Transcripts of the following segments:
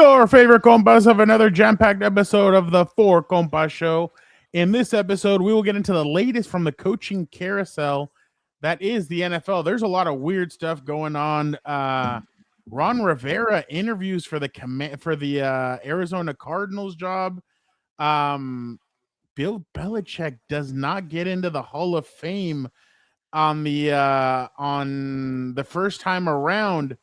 Your favorite compas of another jam-packed episode of the Four Compas Show. In this episode, we will get into the latest from the coaching carousel that is the NFL. There's a lot of weird stuff going on. Ron Rivera interviews for the Arizona Cardinals job. Bill Belichick does not get into the Hall of Fame on the first time around.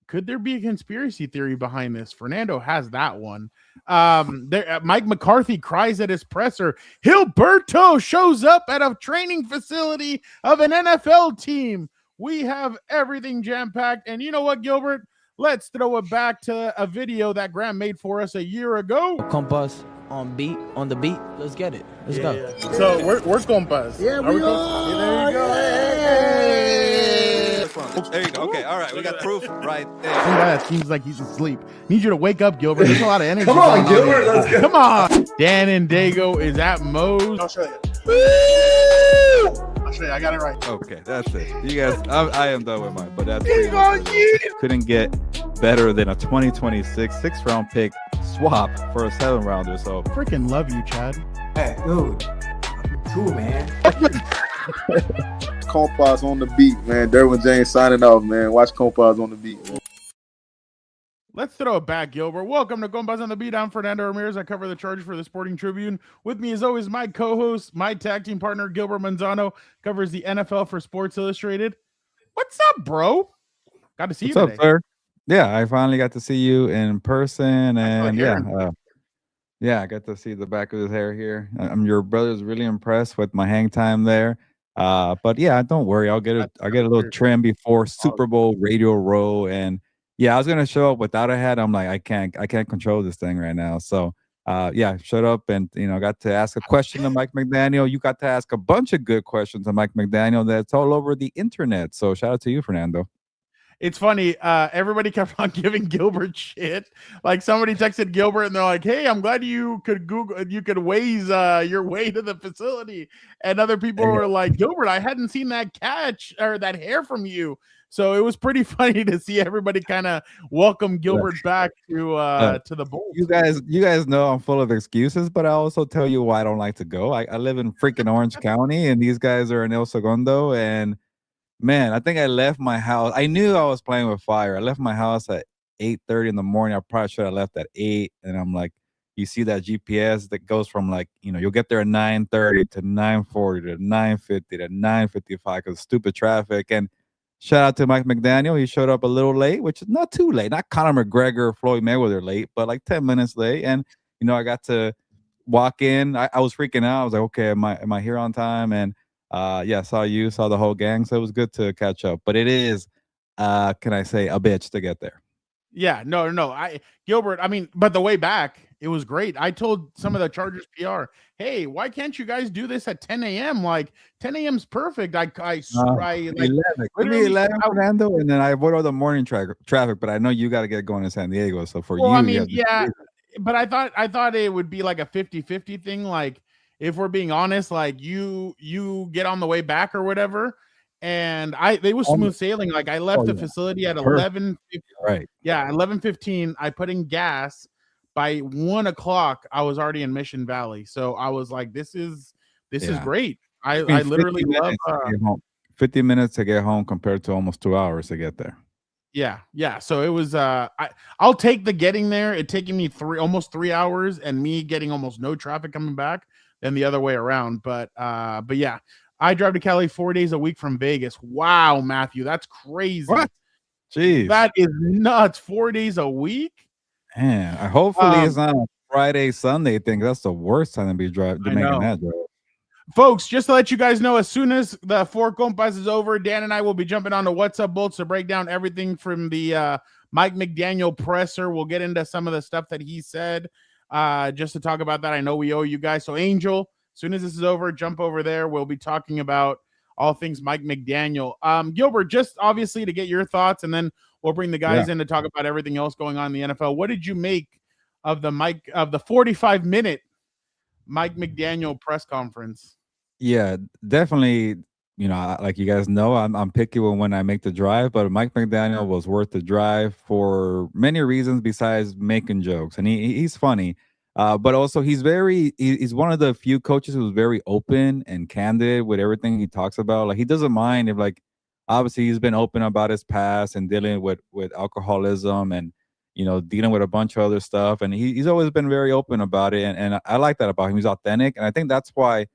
Could there be a conspiracy theory behind this? Fernando has that one. Mike McCarthy cries at his presser. Gilberto shows up at a training facility of an NFL team. We have everything jam-packed. And you know what, Gilbert? Let's throw it back to a video that Graham made for us a year ago. Compas on the beat. Let's get it. Let's go. Yeah. So we're compas. Yeah, we are. There you go. Hey. There you go. Okay, all right. We got proof right there. Some guy that seems like he's asleep. Need you to wake up, Gilbert. There's a lot of energy. Come on, Gilbert. Let's go. Come on. Dan and Dago is at Moe's. I'll show you. I'll show you. I got it right. Okay, that's it. You guys, I am done with mine, but that's couldn't get better than a 2026 6th-round pick swap for a 7th-rounder. So Freaking love you, Chad. Hey, dude. Cool, man. Compas on the beat, man. Derwin James signing off, man. Watch Compas on the beat, man. Let's throw it back, Gilbert. Welcome to Compas on the Beat. I'm Fernando Ramirez. I cover the Chargers for the Sporting Tribune. With me, as always, my co-host, my tag team partner, Gilbert Manzano, covers the NFL for Sports Illustrated. What's up, bro? Got to see you today. What's up, sir? Yeah, I finally got to see you in person, and I got to see the back of his hair here. Your brother's really impressed with my hang time there. But yeah, don't worry. I'll get a little trim before Super Bowl Radio Row. And yeah, I was gonna show up without a hat. I'm like, I can't control this thing right now. So showed up and got to ask a question to Mike McDaniel. You got to ask a bunch of good questions to Mike McDaniel that's all over the internet. So shout out to you, Fernando. It's funny. Everybody kept on giving Gilbert shit. Like somebody texted Gilbert and they're like, "Hey, I'm glad you could Waze your way to the facility." And other people were like, "Gilbert, I hadn't seen that catch or that hair from you." So it was pretty funny to see everybody kind of welcome Gilbert back to the Bulls. You guys know I'm full of excuses, but I also tell you why I don't like to go. I live in freaking Orange County, and these guys are in El Segundo, and man, I think I left my house. I knew I was playing with fire. I left my house at 8:30 in the morning. I probably should have left at 8. And I'm like, you see that GPS that goes from like, you'll get there at 9:30 to 9:40 to 9:50 to 9:55 because stupid traffic. And shout out to Mike McDaniel. He showed up a little late, which is not too late. Not Conor McGregor or Floyd Mayweather late, but like 10 minutes late. And, I got to walk in. I was freaking out. I was like, okay, am I here on time? And saw the whole gang, so it was good to catch up. But it is, can I say, a bitch to get there. Yeah, no. Gilbert, but the way back, it was great. I told some of the Chargers PR, hey, why can't you guys do this at 10 a.m.? Like 10 a.m.'s perfect. 11, Fernando, and then I avoid all the morning traffic. But I know you got to get going to San Diego, so for but I thought it would be like a 50-50 thing, like. If we're being honest, like you get on the way back or whatever, and they was smooth sailing. Like I left the facility at 11:15. Right. Yeah, 11:15. I put in gas. By 1 o'clock, I was already in Mission Valley. So I was like, this is great. I literally love 50 minutes to get home compared to almost 2 hours to get there. Yeah. So it was I'll take the getting there. It taking me almost 3 hours and me getting almost no traffic coming back. Than the other way around. But yeah, I drive to Cali 4 days a week from Vegas. Wow, Matthew, that's crazy. What? Jeez. That is nuts. 4 days a week? Man, hopefully it's not a Friday, Sunday thing. That's the worst time to be making that drive. Folks, just to let you guys know, as soon as the Four Compas is over, Dan and I will be jumping on to What's Up Bolts to break down everything from the Mike McDaniel presser. We'll get into some of the stuff that he said. Just to talk about that, I know we owe you guys. So Angel, as soon as this is over, jump over there. We'll be talking about all things Mike McDaniel. Gilbert, just obviously to get your thoughts, and then we'll bring the guys in to talk about everything else going on in the NFL. What did you make of the 45-minute Mike McDaniel press conference? Yeah, definitely. you know, like you guys know, I'm picky when I make the drive, but Mike McDaniel was worth the drive for many reasons besides making jokes, and he's funny. But also he's one of the few coaches who's very open and candid with everything he talks about. Like he doesn't mind if like obviously he's been open about his past and dealing with alcoholism and dealing with a bunch of other stuff, and he's always been very open about it, and I like that about him. He's authentic, and I think that's why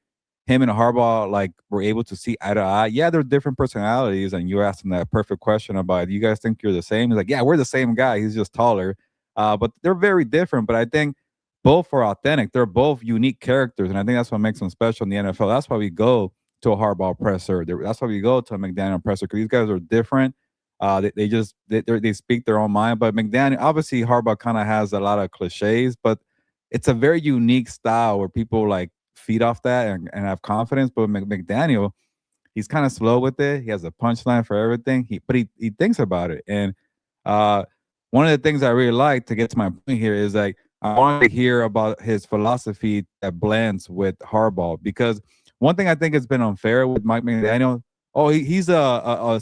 him and Harbaugh like were able to see eye to eye. Yeah, they're different personalities, and you asked him that perfect question about, do you guys think you're the same? He's like, yeah, we're the same guy. He's just taller, but they're very different. But I think both are authentic. They're both unique characters, and I think that's what makes them special in the NFL. That's why we go to a Harbaugh presser. That's why we go to a McDaniel presser, because these guys are different. They speak their own mind. But McDaniel, obviously, Harbaugh kind of has a lot of cliches, but it's a very unique style where people like feed off that and have confidence. But McDaniel, he's kind of slow with it. He has a punchline for everything. But he thinks about it. And one of the things I really like, to get to my point here, is like I wanted to hear about his philosophy that blends with Harbaugh, because one thing I think has been unfair with Mike McDaniel. Oh, he's a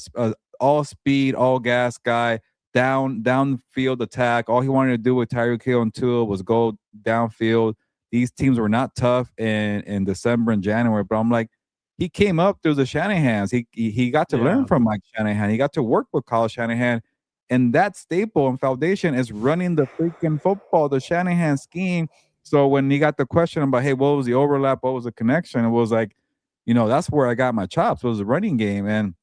all speed, all gas guy, downfield attack. All he wanted to do with Tyreek Hill and Tua was go downfield. These teams were not tough in December and January, but I'm like, he came up through the Shanahans. He got to learn from Mike Shanahan. He got to work with Kyle Shanahan, and that staple and foundation is running the freaking football, the Shanahan scheme. So when he got the question about, hey, what was the overlap? What was the connection? It was like, that's where I got my chops. It was the running game. And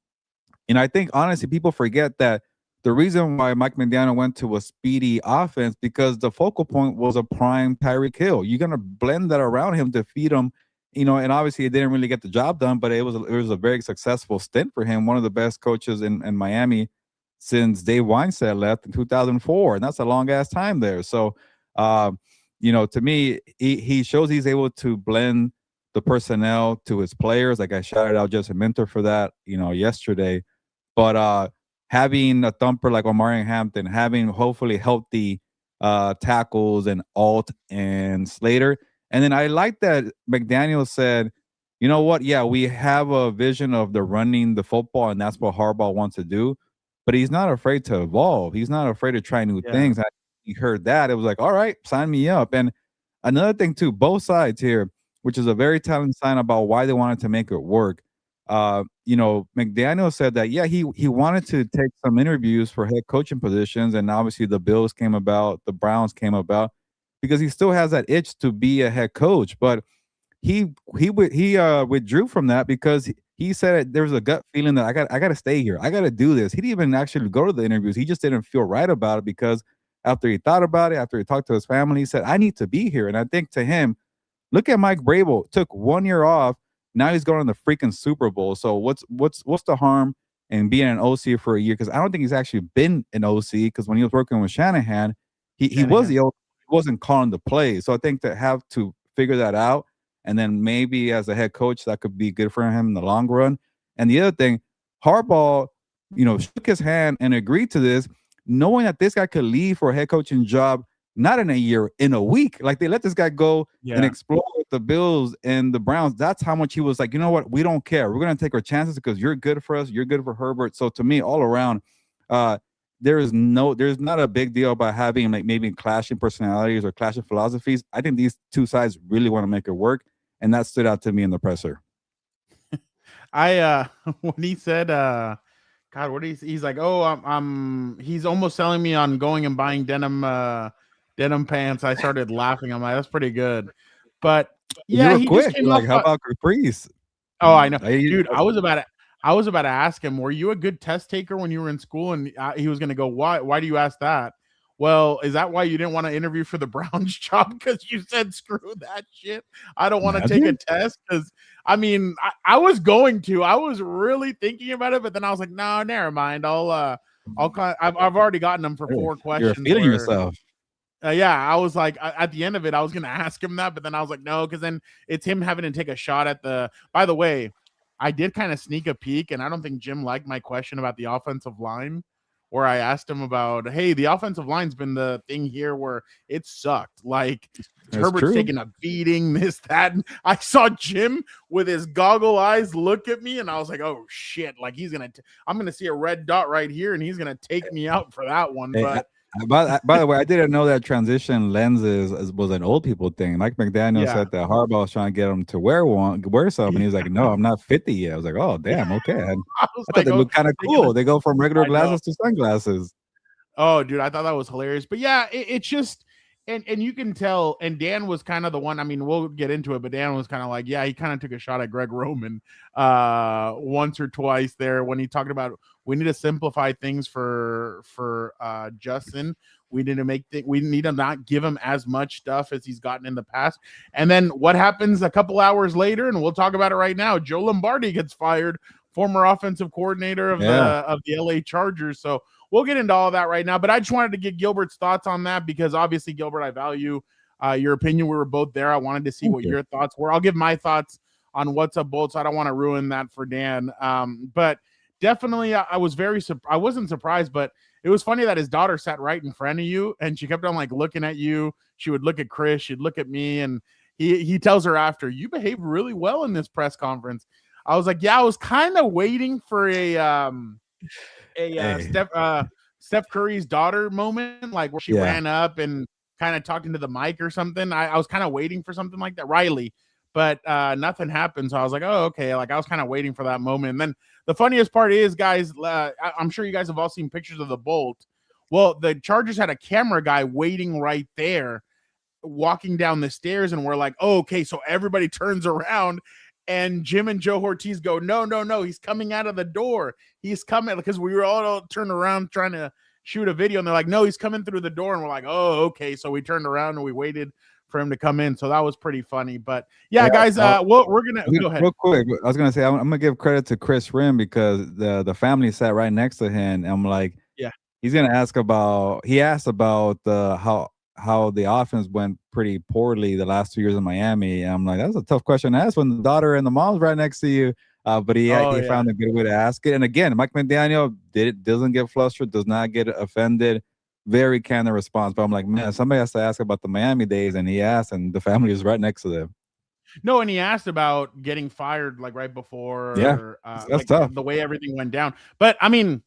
I think, honestly, people forget that the reason why Mike McDaniel went to a speedy offense, because the focal point was a prime Tyreek Hill. You're going to blend that around him to feed him, and obviously it didn't really get the job done, but it was a very successful stint for him. One of the best coaches in Miami since Dave Weinstein left in 2004, and that's a long-ass time there. So, to me, he shows he's able to blend the personnel to his players. Like I shouted out Justin Minter for that, yesterday. But having a thumper like Omarion Hampton, having hopefully healthy tackles and Alt and Slater. And then I like that McDaniel said, you know what? Yeah, we have a vision of the running the football, and that's what Harbaugh wants to do. But he's not afraid to evolve. He's not afraid to try new things. He heard that. It was like, all right, sign me up. And another thing, too, both sides here, which is a very telling sign about why they wanted to make it work. McDaniel said that, yeah, he wanted to take some interviews for head coaching positions, and obviously the Bills came about, the Browns came about, because he still has that itch to be a head coach. But he withdrew from that because he said there was a gut feeling that I got to stay here. I got to do this. He didn't even actually go to the interviews. He just didn't feel right about it, because after he thought about it, after he talked to his family, he said, I need to be here. And I think to him, look at Mike Vrabel, took 1 year off. Now he's going to the freaking Super Bowl. So what's the harm in being an OC for a year? Because I don't think he's actually been an OC, because when he was working with Shanahan, he was the OC. He wasn't calling the plays. So I think to have to figure that out, and then maybe as a head coach, that could be good for him in the long run. And the other thing, Harbaugh, shook his hand and agreed to this, knowing that this guy could leave for a head coaching job, not in a year, in a week. Like, they let this guy go and explore with the Bills and the Browns. That's how much he was like, you know what? We don't care. We're going to take our chances because you're good for us. You're good for Herbert. So to me, all around, there's not a big deal about having like maybe clashing personalities or clashing philosophies. I think these two sides really want to make it work. And that stood out to me in the presser. When he said, God, what he's like, oh, he's almost selling me on going and buying denim pants. I started laughing. I'm like, that's pretty good. But yeah, he quick. Just came like, off, how about Caprice? Oh, I know, dude. I was about to ask him, were you a good test taker when you were in school? And he was going to go, why do you ask that? Well, is that why you didn't want to interview for the Browns job? Because you said, screw that shit. I don't want to take a test. Because, I mean, I was going to. I was really thinking about it, but then I was like, no, never mind. I've already gotten them for 4 questions. You're feeling yourself. Yeah, I was like, at the end of it, I was going to ask him that, but then I was like, no, because then it's him having to take a shot at by the way, I did kind of sneak a peek, and I don't think Jim liked my question about the offensive line where I asked him about, hey, the offensive line's been the thing here where it sucked. Like Herbert's taking a beating, this, that. And I saw Jim with his goggle eyes look at me, and I was like, oh shit, like I'm gonna see a red dot right here, and he's gonna take me out for that one. Hey, but by the way, I didn't know that transition lenses was an old people thing. Mike McDaniel said that Harbaugh was trying to get him to wear some, and he was like, "No, I'm not 50 yet." I was like, "Oh, damn, okay." I thought they look kind of cool. They go from regular glasses to sunglasses. Oh, dude, I thought that was hilarious. But yeah, it's just, and you can tell. And Dan was kind of the one. I mean, we'll get into it, but Dan was kind of like, yeah, he kind of took a shot at Greg Roman once or twice there when he talked about we need to simplify things for Justin. We need to not give him as much stuff as he's gotten in the past. And then what happens a couple hours later, and we'll talk about it right now. Joe Lombardi gets fired, former offensive coordinator of the LA Chargers. So we'll get into all that right now, but I just wanted to get Gilbert's thoughts on that because obviously, Gilbert, I value your opinion. We were both there. I wanted to see what your thoughts were. I'll give my thoughts on what's up, both. So I don't want to ruin that for Dan. But definitely, I wasn't surprised, but it was funny that his daughter sat right in front of you, and she kept on like looking at you. She would look at Chris, she'd look at me, and he tells her after, "You behaved really well in this press conference." I was like, "Yeah, I was kind of waiting for Steph Curry's daughter moment, like where she ran up and kind of talking to the mic or something. I was kind of waiting for something like that, Riley, but nothing happened. So I was like, oh, okay. Like I was kind of waiting for that moment. And then the funniest part is, guys, I'm sure you guys have all seen pictures of the Bolt. Well, the Chargers had a camera guy waiting right there, walking down the stairs, and we're like, oh, okay. So everybody turns around. And Jim and Joe Ortiz go, no, he's coming out of the door. He's coming, because we were all turned around trying to shoot a video, and they're like, no, he's coming through the door. And we're like, oh, okay. So we turned around and we waited for him to come in. So that was pretty funny. But yeah, guys, we're gonna go ahead real quick. I was gonna say I'm gonna give credit to Chris Rim because the family sat right next to him. And I'm like, yeah, he's gonna ask about. He asked about how the offense went pretty poorly the last 2 years in Miami. And I'm like, that's a tough question to ask when the daughter and the mom's right next to you. But he found a good way to ask it. And again, Mike McDaniel doesn't get flustered, does not get offended. Very candid response. But I'm like, man, somebody has to ask about the Miami days, and he asked, and the family is right next to them. No, and he asked about getting fired like right before. Yeah, that's like, tough. The way everything went down. But I mean,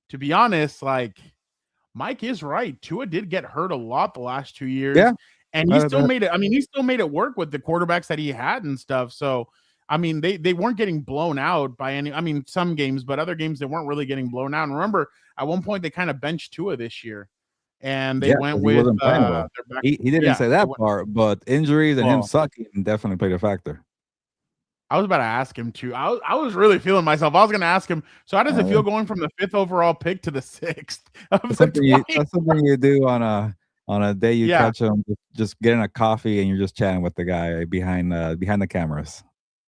to be honest, like, Mike is right. Tua did get hurt a lot the last 2 years. Yeah. And he still made it. I mean, he still made it work with the quarterbacks that he had and stuff. So, I mean, they weren't getting blown out by any. I mean, some games, but other games they weren't really getting blown out. And remember, at one point they kind of benched Tua this year, and they went with he didn't say that part, but injuries and him sucking definitely played a factor. I was about to ask him too. I was really feeling myself. I was going to ask him. So how does it feel going from the 5th overall pick to the 6th? That's something you do on a day you catch him, just getting a coffee and you're just chatting with the guy behind the cameras.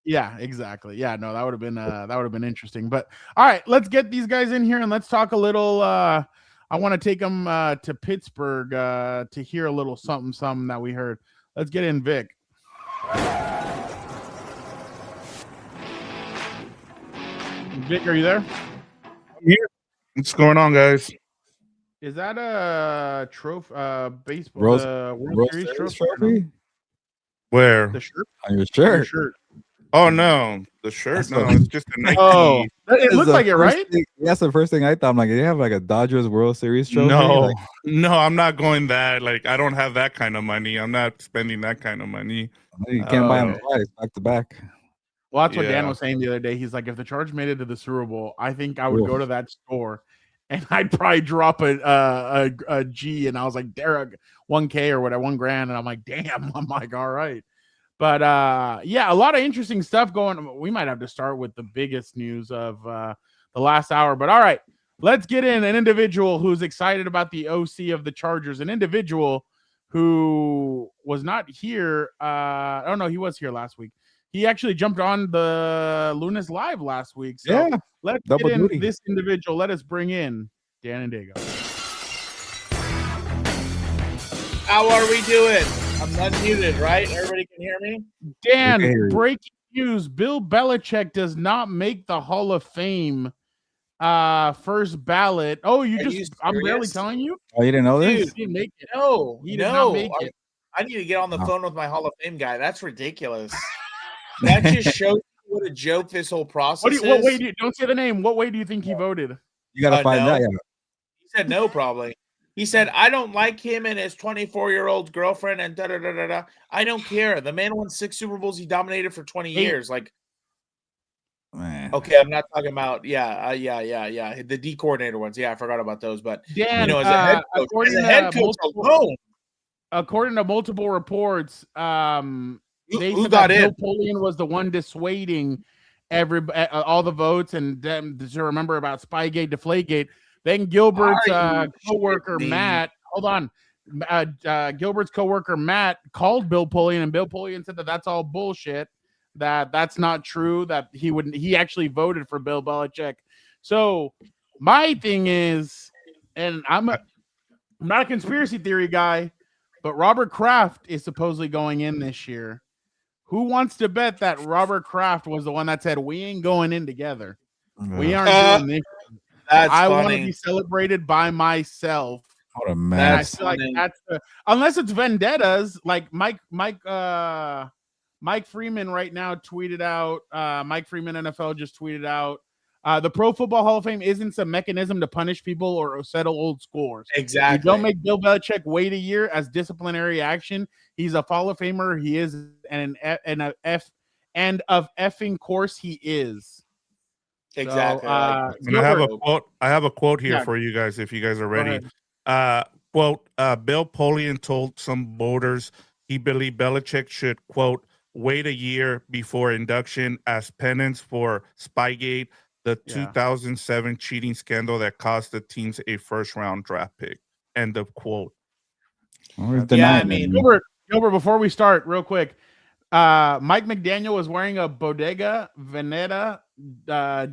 Yeah, exactly. Yeah, no, that would have been interesting. But all right, let's get these guys in here and let's talk a little. I want to take them to Pittsburgh to hear a little something that we heard. Let's get in, Vic. Vic, are you there? I'm here. What's going on, guys? Is that a trophy, baseball, World Series trophy? Where? The shirt? On your shirt. On your shirt. Oh no, the shirt. No, it's just a Nike. Oh, it looks like it, right? That's the first thing I thought. I'm like, do you have like a Dodgers World Series trophy? No, no, I'm not going that. Like, I don't have that kind of money. I'm not spending that kind of money. You can't buy them twice, back to back. Well, that's what Dan was saying the other day. He's like, if the Chargers made it to the Super Bowl, I think I would go to that store and I'd probably drop a G. And I was like, Derek, 1K or whatever, $1,000. And I'm like, damn. I'm like, all right. But yeah, a lot of interesting stuff going. We might have to start with the biggest news of the last hour. But all right, let's get in an individual who's excited about the OC of the Chargers, an individual who was not here. Oh, no, he was here last week. He actually jumped on the Lunas Live last week. So let's get in this individual. Let us bring in Dan and Dago. How are we doing? I'm unmuted, right? Everybody can hear me? Dan, breaking news. Bill Belichick does not make the Hall of Fame first ballot. Oh, Are you I'm barely serious? telling you. Oh, you didn't know Dude, this? He didn't make it. No, He did not make it. I need to get on the Oh. phone with my Hall of Fame guy. That's ridiculous. That just shows you what a joke this whole process is. What way don't say the name. What way do you think he voted? You gotta find no. out. Yeah. He said no, probably. He said, I don't like him and his 24-year-old girlfriend and da-da-da-da-da. I don't care. The man won 6 Super Bowls. He dominated for 20 years. Like, Man. okay, I'm not talking about, the D coordinator ones. Yeah, I forgot about those. But, Dan, as a head coach, alone, according to multiple reports, they who said got that in? Bill Polian was the one dissuading all the votes, and them to remember about Spygate, Deflategate. Then Gilbert's coworker Matt, hold on, Gilbert's coworker Matt called Bill Polian, and Bill Polian said that that's all bullshit. That's not true. That he actually voted for Bill Belichick. So my thing is, and I'm not a conspiracy theory guy, but Robert Kraft is supposedly going in this year. Who wants to bet that Robert Kraft was the one that said we ain't going in together? We aren't doing this. I want to be celebrated by myself. What a mess. I feel like that's unless it's vendettas, like Mike Freeman right now tweeted out. Mike Freeman NFL just tweeted out. The Pro Football Hall of Fame isn't some mechanism to punish people or settle old scores. Exactly. You don't make Bill Belichick wait a year as disciplinary action. He's a Hall of Famer. He is and of effing course he is. Exactly. So, and I have a quote here for you guys if you guys are ready. Quote, Bill Polian told some voters he believed Belichick should, quote, wait a year before induction as penance for Spygate, the 2007 cheating scandal that cost the teams a first-round draft pick. End of quote. Gilbert, before we start, real quick, Mike McDaniel was wearing a Bodega Veneta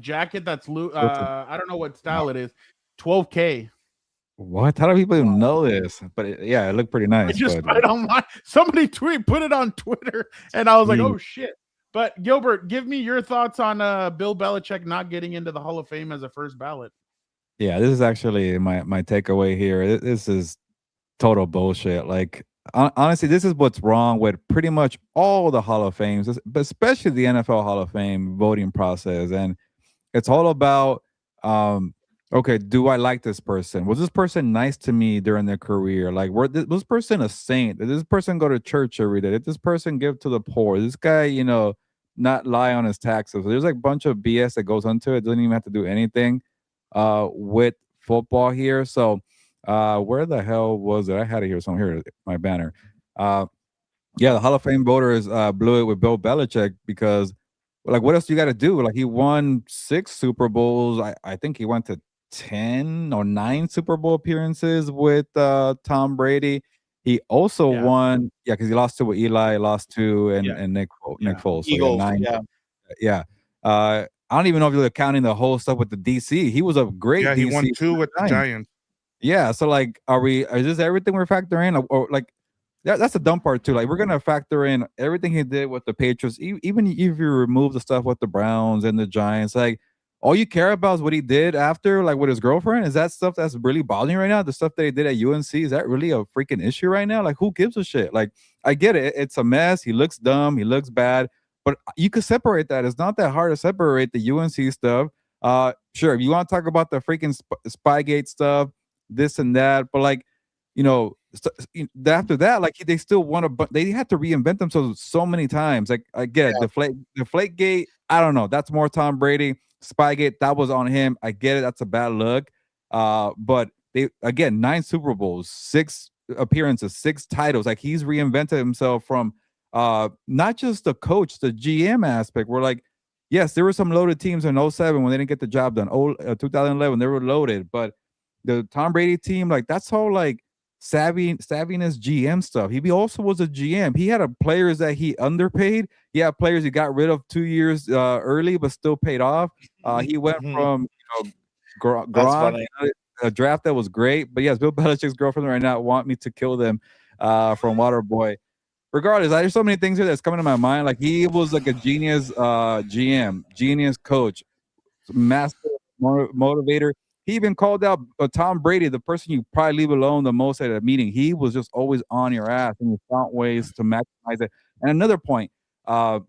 jacket that's I don't know what style it is. $12K. What? How do people even know this? But it looked pretty nice. I just read online. Somebody put it on Twitter, and I was like, "Oh shit!" But Gilbert, give me your thoughts on Bill Belichick not getting into the Hall of Fame as a first ballot. Yeah, this is actually my takeaway here. This is total bullshit. Like, honestly, this is what's wrong with pretty much all the Hall of Fames, but especially the NFL Hall of Fame voting process. And it's all about, okay, do I like this person? Was this person nice to me during their career? Like, was this person a saint? Did this person go to church every day? Did this person give to the poor? This guy, not lie on his taxes. There's like a bunch of BS that goes into it. Doesn't even have to do anything with football here. So where the hell was it? I had it here somewhere. Here, my banner. The Hall of Fame voters blew it with Bill Belichick because, like, what else do you got to do? Like, he won 6 Super Bowls. I think he went to 10 or 9 Super Bowl appearances with Tom Brady. He also won, because he lost 2 with Eli, lost 2 and Nick Foles. So Eagles, 9. I don't even know if you're counting the whole stuff with the DC. He was a great DC. He won 2 with the Giants. Yeah, so like, is this everything we're factoring? Or like, that's the dumb part too. Like, we're gonna factor in everything he did with the Patriots, even if you remove the stuff with the Browns and the Giants. Like, all you care about is what he did after, like with his girlfriend. Is that stuff that's really bothering you right now? The stuff that he did at UNC, is that really a freaking issue right now? Like, who gives a shit? Like, I get it. It's a mess. He looks dumb. He looks bad. But you could separate that. It's not that hard to separate the UNC stuff. Sure, if you want to talk about the freaking Spygate stuff, this and that, but like, after that, like, they still want to, but they had to reinvent themselves so many times. Like, I get it. Deflategate, I don't know. That's more Tom Brady. Spygate, that was on him. I get it. That's a bad look. But they, again, 9 Super Bowls, 6 appearances, 6 titles. Like, he's reinvented himself from not just the coach, the GM aspect. We're like, yes, there were some loaded teams in 07 when they didn't get the job done. 2011, they were loaded, but the Tom Brady team, like, that's all like savviness GM stuff. He also was a GM. He had players that he underpaid. He had players he got rid of 2 years early, but still paid off. He went from Gronk, a draft that was great. But yes, Bill Belichick's girlfriend right now want me to kill them from Waterboy. Regardless, there's so many things here that's coming to my mind. Like, he was like a genius GM, genius coach, master motivator. He even called out Tom Brady, the person you probably leave alone the most at a meeting. He was just always on your ass, and he found ways to maximize it. And another point, because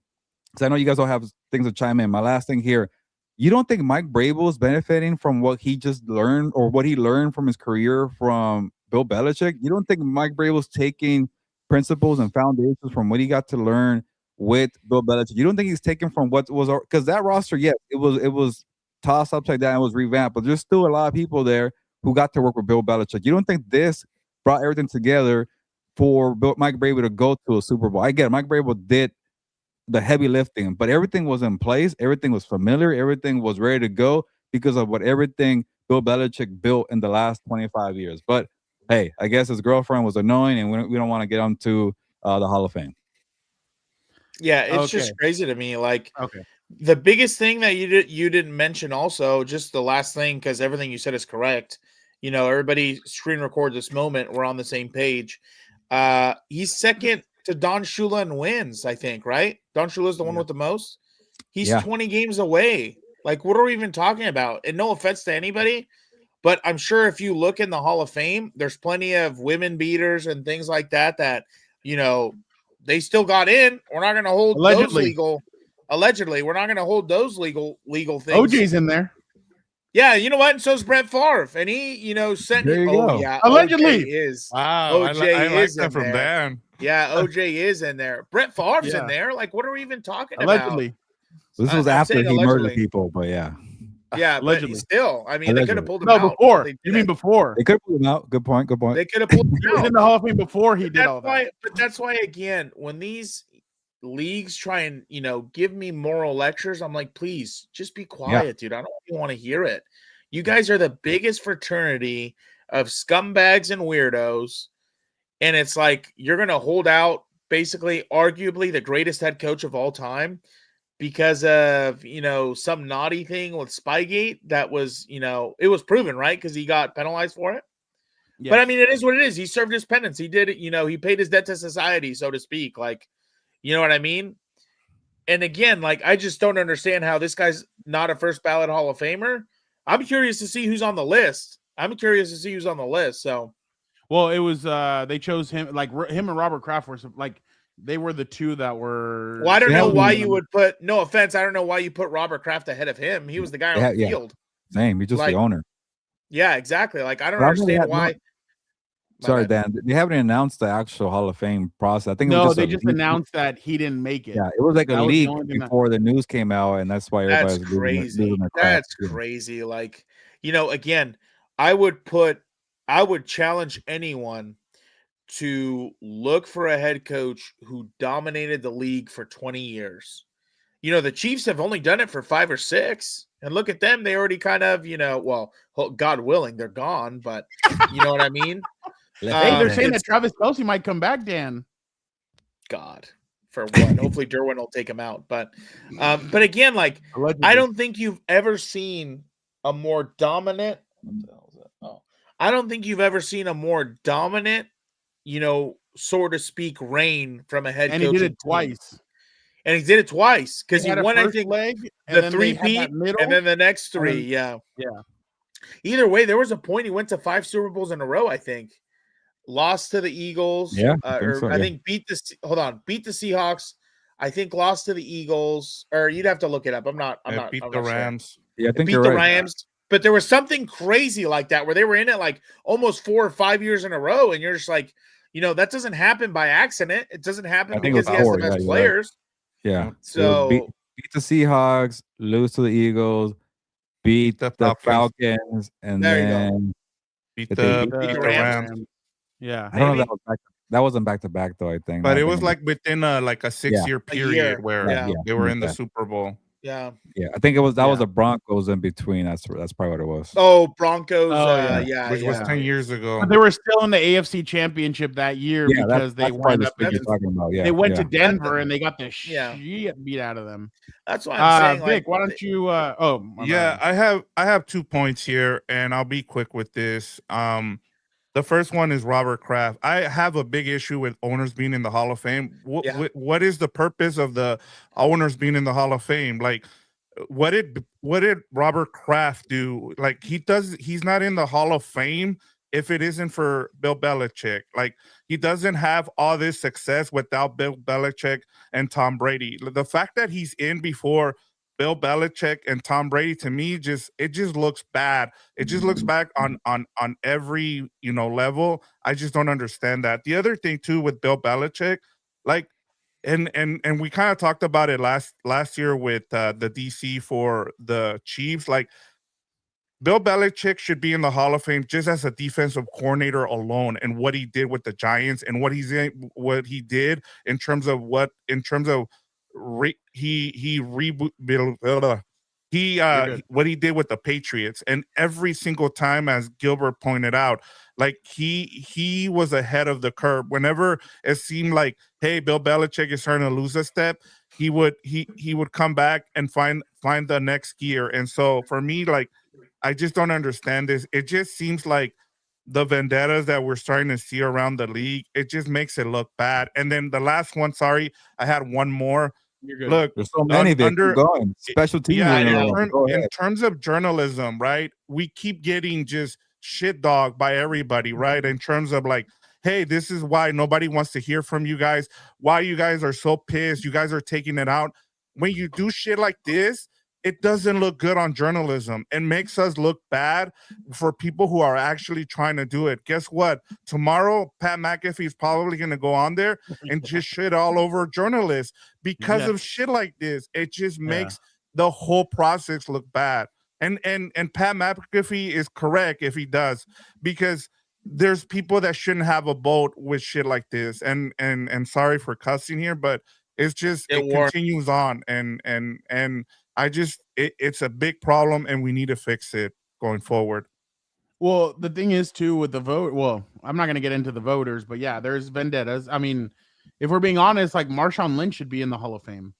I know you guys all have things to chime in. My last thing here, you don't think Mike Vrabel is benefiting from what he just learned or what he learned from his career from Bill Belichick? You don't think Mike Vrabel's taking principles and foundations from what he got to learn with Bill Belichick? You don't think he's taken from what was, because that roster, yes, it was tossed upside down, it was revamped, but there's still a lot of people there who got to work with Bill Belichick. You don't think this brought everything together for Mike Vrabel to go to a Super Bowl? I get it, Mike Vrabel did the heavy lifting, but everything was in place, everything was familiar, everything was ready to go because of what everything Bill Belichick built in the last 25 years. But hey, I guess his girlfriend was annoying, and we don't want to get onto the Hall of Fame. Yeah, it's just crazy to me. Like, okay, the biggest thing that you didn't mention, also, just the last thing, because everything you said is correct. You know, everybody screen record this moment. We're on the same page. He's second to Don Shula in wins, I think, right? Don Shula is the one with the most. He's 20 games away. Like, what are we even talking about? And no offense to anybody, but I'm sure if you look in the Hall of Fame, there's plenty of women beaters and things like that, you know, they still got in. We're not going to hold those legal. Allegedly, we're not going to hold those legal things. OJ's in there. Yeah, you know what? And so's Brett Favre, and he, you know, sent. There you go. Yeah, allegedly OJ is. Wow, OJ I like is that in from there. Dan. Yeah, OJ is in there. Brett Favre's Yeah. in there. Like, what are we even talking Allegedly. about? This was I'm after saying he murdered allegedly. people, but yeah. Yeah, Allegedly. but still, I mean, they could have pulled him No, out. before. but they You mean didn't. before? They could have pulled him out. Good point. They could have pulled him He was out. in the Hall of Fame before he did all that. But that's why, again, when these leagues try and, you know, give me moral lectures, I'm like, please just be quiet, dude. I don't even want to hear it. You guys are the biggest fraternity of scumbags and weirdos, and it's like you're going to hold out basically arguably the greatest head coach of all time because of, you know, some naughty thing with Spygate that was, you know, it was proven, right? Because he got penalized for it. Yes. But I mean, it is what it is. He served his penance. He did it, you know, he paid his debt to society, so to speak. Like, you know what I mean? And again, like, I just don't understand how this guy's not a first ballot Hall of Famer. I'm curious to see who's on the list. So, well, it was they chose him, like him and Robert Kraft were like they were the two that were. well, I don't know why you would put. No offense, I don't know why you put Robert Kraft ahead of him. He was the guy on the field. Same. He's just Like, the owner. Yeah, exactly. Like, I don't understand why. Sorry, Dan. They haven't announced the actual Hall of Fame process. I think they just announced that he didn't make it. Yeah, it was like a That was leak the only thing before the news came out, and that's why That's everybody's crazy. losing their crap. That's crazy. Like, you know, again, I would challenge anyone to look for a head coach who dominated the league for 20 years. You know, the Chiefs have only done it for 5 or 6. And look at them. They already kind of, you know, well, God willing, they're gone. But you know what I mean? Hey, they're saying that Travis Kelce might come back, Dan. God, for what? Hopefully Derwin will take him out. But again, like, Allegedly. I don't think you've ever seen a more dominant. What the hell is that? Oh, I don't think you've ever seen a more dominant, you know, so to speak, reign from a head coach. And he did it twice. And he did it twice because he won, I think, leg, the 3-peat and then the next 3. Yeah. Either way, there was a point he went to 5 Super Bowls in a row, I think. Lost to the Eagles. Yeah, I think beat the Seahawks. I think lost to the Eagles. Or you'd have to look it up. I'm not Beat I'm the not sure. Rams. Yeah, I think Beat you're the right. Rams. But there was something crazy like that where they were in it like almost 4 or 5 years in a row. And you're just like, you know, that doesn't happen by accident. It doesn't happen because he has the best players. Yeah. So beat the Seahawks, lose to the Eagles, beat the Falcons, and then beat the Rams. Yeah, I don't know if that wasn't back to back though. I think, but it was like within like a 6-year period where they were in the Super Bowl. Yeah. I think it was was a Broncos in between. That's probably what it was. Oh, Broncos. Which was 10 years ago. But they were still in the AFC Championship that year because they wound up. They went to Denver and they got the shit beat out of them. That's why I'm saying, Vic, why don't you? I have 2 points here, and I'll be quick with this. The first one is Robert Kraft. I have a big issue with owners being in the Hall of Fame. What is the purpose of the owners being in the Hall of Fame? Like, what did Robert Kraft do? Like he's not in the Hall of Fame if it isn't for Bill Belichick. Like he doesn't have all this success without Bill Belichick and Tom Brady. The fact that he's in before Bill Belichick and Tom Brady, to me, just looks bad. It just looks bad on every level. I just don't understand that. The other thing too with Bill Belichick, like, and we kind of talked about it last year with the DC for the Chiefs. Like Bill Belichick should be in the Hall of Fame just as a defensive coordinator alone, and what he did with the Giants, and what he did in terms of what he did with the Patriots. And every single time, as Gilbert pointed out, like he was ahead of the curve. Whenever it seemed like, hey, Bill Belichick is starting to lose a step, he would come back and find the next gear. And so for me, like, I just don't understand this. It just seems like the vendettas that we're starting to see around the league, it just makes it look bad. And then the last one, sorry, I had one more. You're good. Look, there's so many going. Special teams. Yeah, in terms of journalism, right? We keep getting just shit dogged by everybody, right? In terms of like, hey, this is why nobody wants to hear from you guys. Why you guys are so pissed. You guys are taking it out. When you do shit like this, it doesn't look good on journalism. It makes us look bad for people who are actually trying to do it. Guess what? Tomorrow, Pat McAfee is probably going to go on there and just shit all over journalists because of shit like this. It just makes the whole process look bad. And Pat McAfee is correct if he does, because there's people that shouldn't have a vote with shit like this. And sorry for cussing here, but it's just it continues on, and I just it's a big problem, and we need to fix it going forward. Well, the thing is too with the vote. Well, I'm not going to get into the voters, but yeah, there's vendettas. I mean, if we're being honest, like Marshawn Lynch should be in the Hall of Fame,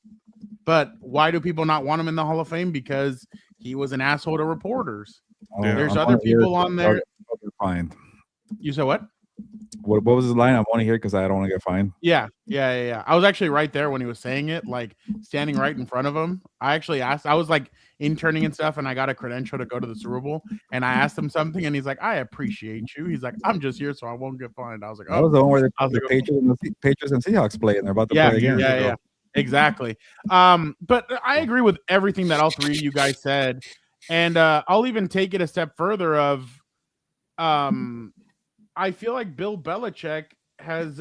but why do people not want him in the Hall of Fame? Because he was an asshole to reporters. There's other people on there. Fined. You said what? What was his line? I want to hear because I don't want to get fined. Yeah. I was actually right there when he was saying it, like standing right in front of him. I actually asked, I was like interning and stuff, and I got a credential to go to the Super Bowl, and I asked him something, and he's like, I appreciate you. He's like, I'm just here so I won't get fined. I was like, oh, that was the one where the Patriots and Seahawks play, and they're about to play again. Yeah. Exactly. But I agree with everything that all three of you guys said. And I'll even take it a step further of I feel like Bill Belichick has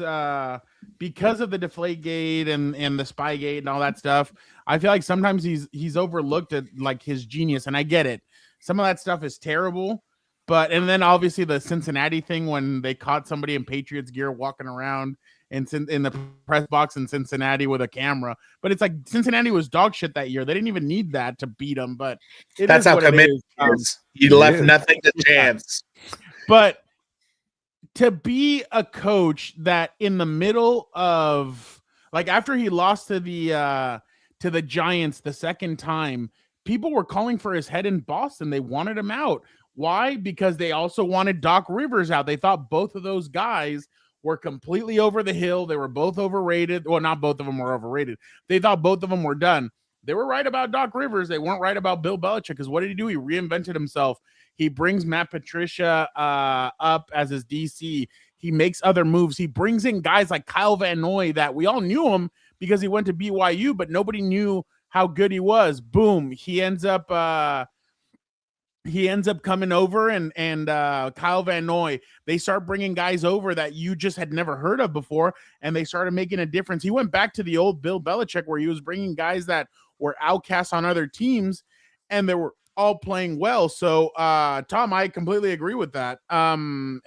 because of the Deflategate and the Spygate and all that stuff, I feel like sometimes he's overlooked at like his genius, and I get it. Some of that stuff is terrible, and then obviously the Cincinnati thing when they caught somebody in Patriots gear walking around in the press box in Cincinnati with a camera. But it's like Cincinnati was dog shit that year. They didn't even need that to beat them, but that's how committed he is. He left nothing to chance. But to be a coach that in the middle of like after he lost to the Giants the second time, people were calling for his head in Boston. They wanted him out. Why? Because they also wanted Doc Rivers out. They thought both of those guys were completely over the hill. They were both overrated. Well, not both of them were overrated. They thought both of them were done. They were right about Doc Rivers. They weren't right about Bill Belichick, because what did he do? He reinvented himself. He brings Matt Patricia up as his DC. He makes other moves. He brings in guys like Kyle Van Noy that we all knew him because he went to BYU, but nobody knew how good he was. Boom. He ends up coming over, and Kyle Van Noy, they start bringing guys over that you just had never heard of before, and they started making a difference. He went back to the old Bill Belichick where he was bringing guys that were outcasts on other teams, and they were all playing well. So, Tom, I completely agree with that. And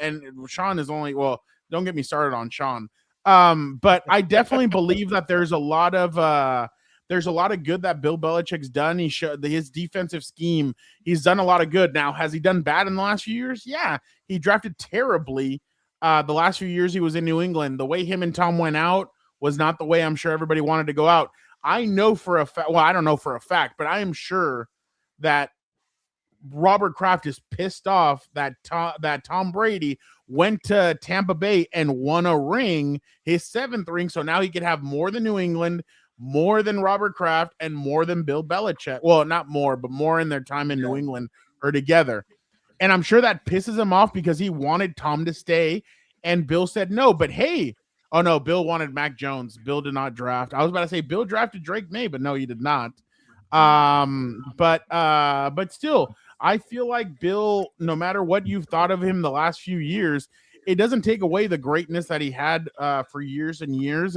Sean is only, well, don't get me started on Sean. But I definitely believe that there's a lot of good that Bill Belichick's done. He showed his defensive scheme. He's done a lot of good. Now, has he done bad in the last few years? Yeah, he drafted terribly. The last few years he was in New England. The way him and Tom went out was not the way I'm sure everybody wanted to go out. I know for a fact, well, I don't know for a fact, but I am sure that Robert Kraft is pissed off that Tom Brady went to Tampa Bay and won a ring, his 7th ring. So now he could have more than New England, more than Robert Kraft and more than Bill Belichick. Well, not more, but more in their time in New England or together. And I'm sure that pisses him off because he wanted Tom to stay and Bill said no. But hey, oh no, Bill wanted Mac Jones. Bill did not draft. I was about to say Bill drafted Drake Maye, but no, he did not. But still, I feel like Bill, no matter what you've thought of him the last few years, it doesn't take away the greatness that he had for years and years.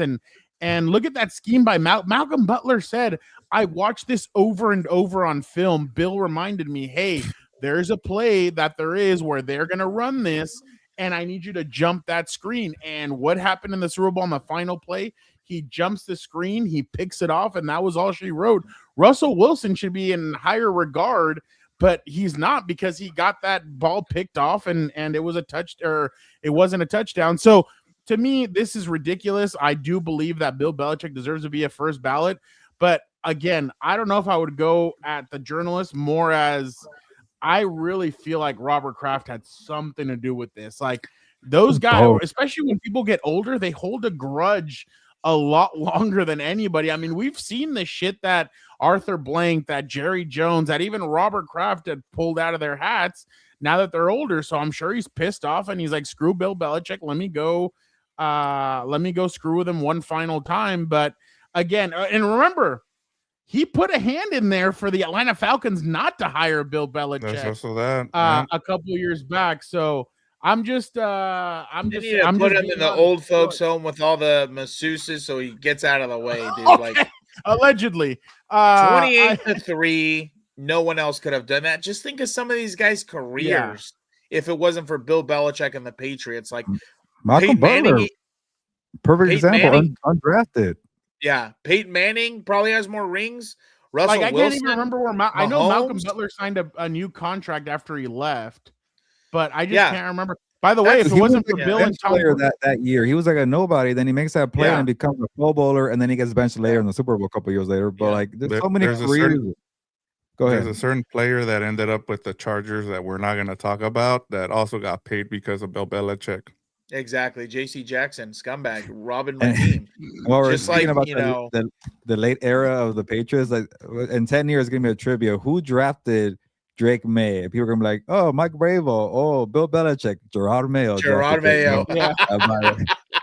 And look at that scheme by Malcolm Butler said, I watched this over and over on film. Bill reminded me, hey, there's a play that there is where they're going to run this, and I need you to jump that screen. And what happened in the Super Bowl on the final play? He jumps the screen, he picks it off, and that was all she wrote. Russell Wilson should be in higher regard, but he's not because he got that ball picked off and it was it wasn't a touchdown. So to me, this is ridiculous. I do believe that Bill Belichick deserves to be a first ballot, but again, I don't know if I would go at the journalist more as I really feel like Robert Kraft had something to do with this. Like those guys, especially when people get older, they hold a grudge a lot longer than anybody. I mean, we've seen the shit that Arthur Blank, that Jerry Jones, that even Robert Kraft had pulled out of their hats now that they're older. So I'm sure he's pissed off and he's like, screw Bill Belichick. Let me go screw with him one final time. But again, and remember, he put a hand in there for the Atlanta Falcons not to hire Bill Belichick. There's also that a couple years back. So I'm just put him in the old folks home with all the masseuses so he gets out of the way, dude. Okay. Like allegedly, 28-3. No one else could have done that. Just think of some of these guys' careers. If it wasn't for Bill Belichick and the Patriots, like Malcolm Butler, perfect example, undrafted. Yeah, Peyton Manning probably has more rings. Russell I Wilson, can't even remember where I know Malcolm Butler signed a new contract after he left, but I just can't remember. By the way, if it wasn't for Bill and Tom that year, he was like a nobody. Then he makes that play and becomes a Pro Bowler, and then he gets benched later in the Super Bowl a couple years later. But like, there's so many careers. Go ahead. There's a certain player that ended up with the Chargers that we're not going to talk about that also got paid because of Bill Belichick. Exactly, J.C. Jackson, scumbag, robbing my team. Well, we're speaking about the late era of the Patriots. Like in 10 years, give me a trivia. Who drafted Drake Maye? People are gonna be like, "Oh, Mike Bravo. Oh, Bill Belichick. Gerard Mayo." Gerard Mayo. Yeah.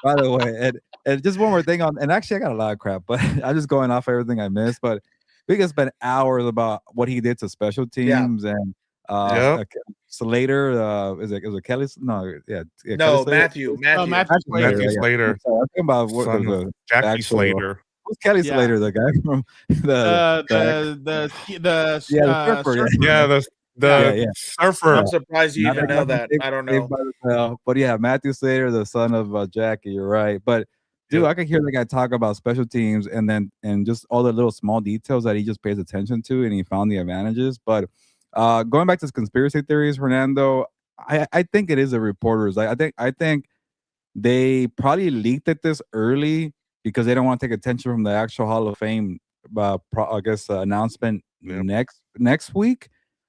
By the way, and just one more thing on. And actually, I got a lot of crap, but I'm just going off everything I missed. But we can spend hours about what he did to special teams and. Slater, is it Kelly? No, no, Matthew Slater. So I'm talking about what Jackie Slater. Who's Kelly Slater? The guy from the surfer. I'm surprised you even know that. I don't know. But yeah, Matthew Slater, the son of Jackie. You're right, but. Dude, I could hear the guy talk about special teams and just all the little small details that he just pays attention to and he found the advantages. But going back to conspiracy theories, Fernando, I think it is the reporters. I think they probably leaked it this early because they don't want to take attention from the actual Hall of Fame, announcement next week.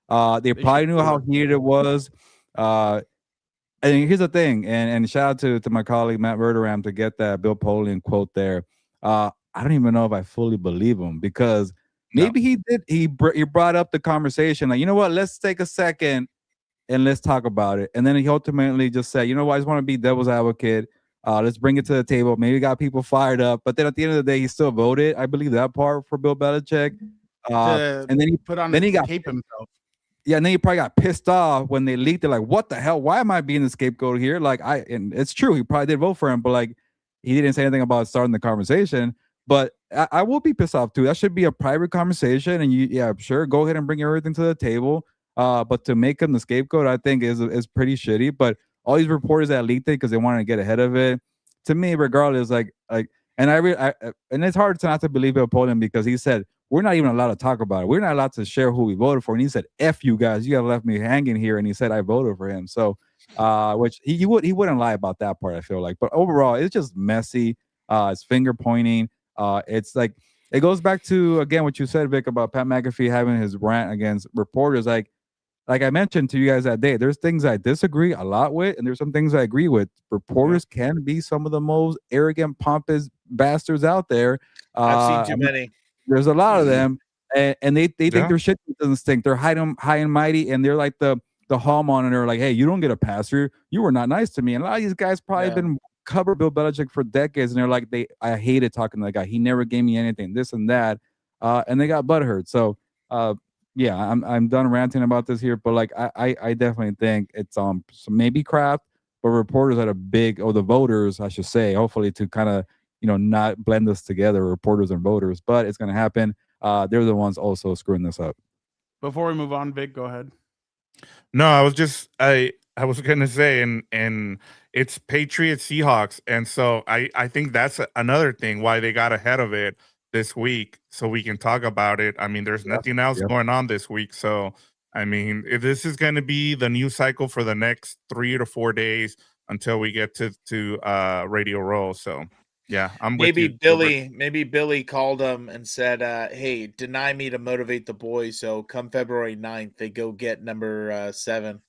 They probably knew how heated it was. And here's the thing, and shout out to my colleague Matt Verderam to get that Bill Polian quote there. I don't even know if I fully believe him because maybe he did. He brought up the conversation like, you know what? Let's take a second and let's talk about it. And then he ultimately just said, you know what? I just want to be devil's advocate. Let's bring it to the table. Maybe got people fired up, but then at the end of the day, he still voted. I believe that part for Bill Belichick. And then he put on. Then he got tape himself. Yeah, and then he probably got pissed off when they leaked it. Like, what the hell? Why am I being the scapegoat here? Like, and it's true. He probably did vote for him, but like, he didn't say anything about starting the conversation. But I will be pissed off too. That should be a private conversation. And sure, go ahead and bring everything to the table. But to make him the scapegoat, I think is pretty shitty. But all these reporters that leaked it because they wanted to get ahead of it, to me, regardless, and it's hard to not to believe Bill Polian because he said, we're not even allowed to talk about it. We're not allowed to share who we voted for. And he said, F you guys, you have left me hanging here. And he said, I voted for him. So, which he wouldn't lie about that part, I feel like. But overall, it's just messy. It's finger pointing. It's like, it goes back to, again, what you said, Vic, about Pat McAfee having his rant against reporters. Like, like I mentioned to you guys that day, there's things I disagree a lot with, and there's some things I agree with. Reporters can be some of the most arrogant, pompous bastards out there. I've seen too many. There's a lot of them, and they think their shit doesn't stink. They're high and mighty, and they're like the hall monitor, like, hey, you don't get a pass through. You were not nice to me. And a lot of these guys probably been cover Bill Belichick for decades, and they're like, I hated talking to that guy. He never gave me anything, this and that, and they got butthurt. So, yeah, I'm done ranting about this here, but like I definitely think it's so maybe Kraft, but reporters had a big, or the voters, I should say, hopefully to kind of not blend us together, reporters and voters, but it's gonna happen. They're the ones also screwing this up. Before we move on, Vic, go ahead. No, I was gonna say, and it's Patriots Seahawks, and so I think that's another thing why they got ahead of it this week, so we can talk about it. I mean, there's nothing else going on this week, so I mean, if this is going to be the news cycle for the next 3 to 4 days until we get to Radio Row. So yeah, I'm with you. Maybe Billy called him and said, hey, deny me to motivate the boys, so come February 9th they go get number 7.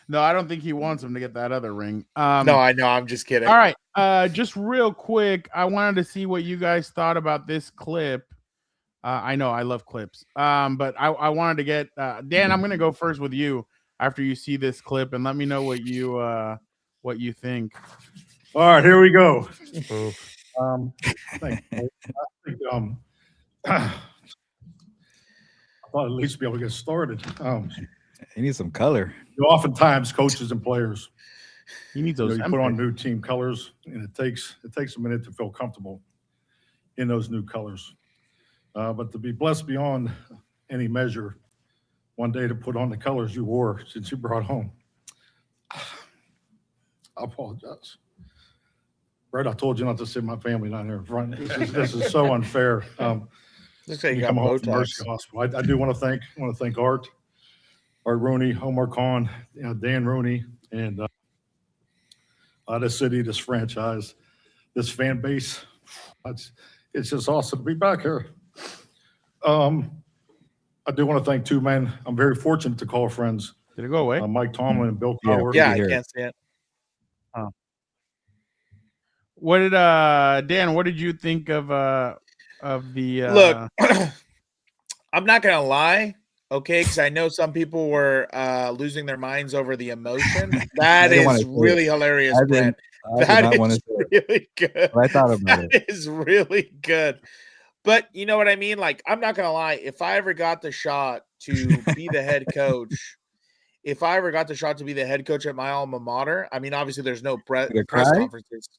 No, I don't think he wants him to get that other ring. No, I know. I'm just kidding. All right. Just real quick, I wanted to see what you guys thought about this clip. I know I love clips. But I wanted to get Dan, I'm gonna go first with you after you see this clip, and let me know what you think. All right, here we go. I thought at least be able to get started. He needs some color. Oftentimes, coaches and players, he needs those. You put on new team colors, and it takes a minute to feel comfortable in those new colors. But to be blessed beyond any measure, one day to put on the colors you wore since you brought home. I apologize. Right, I told you not to sit my family down here in front. This is so unfair. Looks like you come got home from Botox. Mercy Hospital. I do want to thank Art Rooney, Omar Khan, Dan Rooney, and this city, this franchise, this fan base. It's just awesome to be back here. I do want to thank two men. I'm very fortunate to call friends. Did it go away? Mike Tomlin and Bill Cowher. Yeah, I can't see it. What did Dan? What did you think of the? Look, I'm not gonna lie, okay, because I know some people were losing their minds over the emotion. That is really hilarious, Brent. That is really good. I thought about it. That is really good. But you know what I mean? Like, I'm not gonna lie. If I ever got the shot to be the head coach, at my alma mater, I mean, obviously there's no press conferences.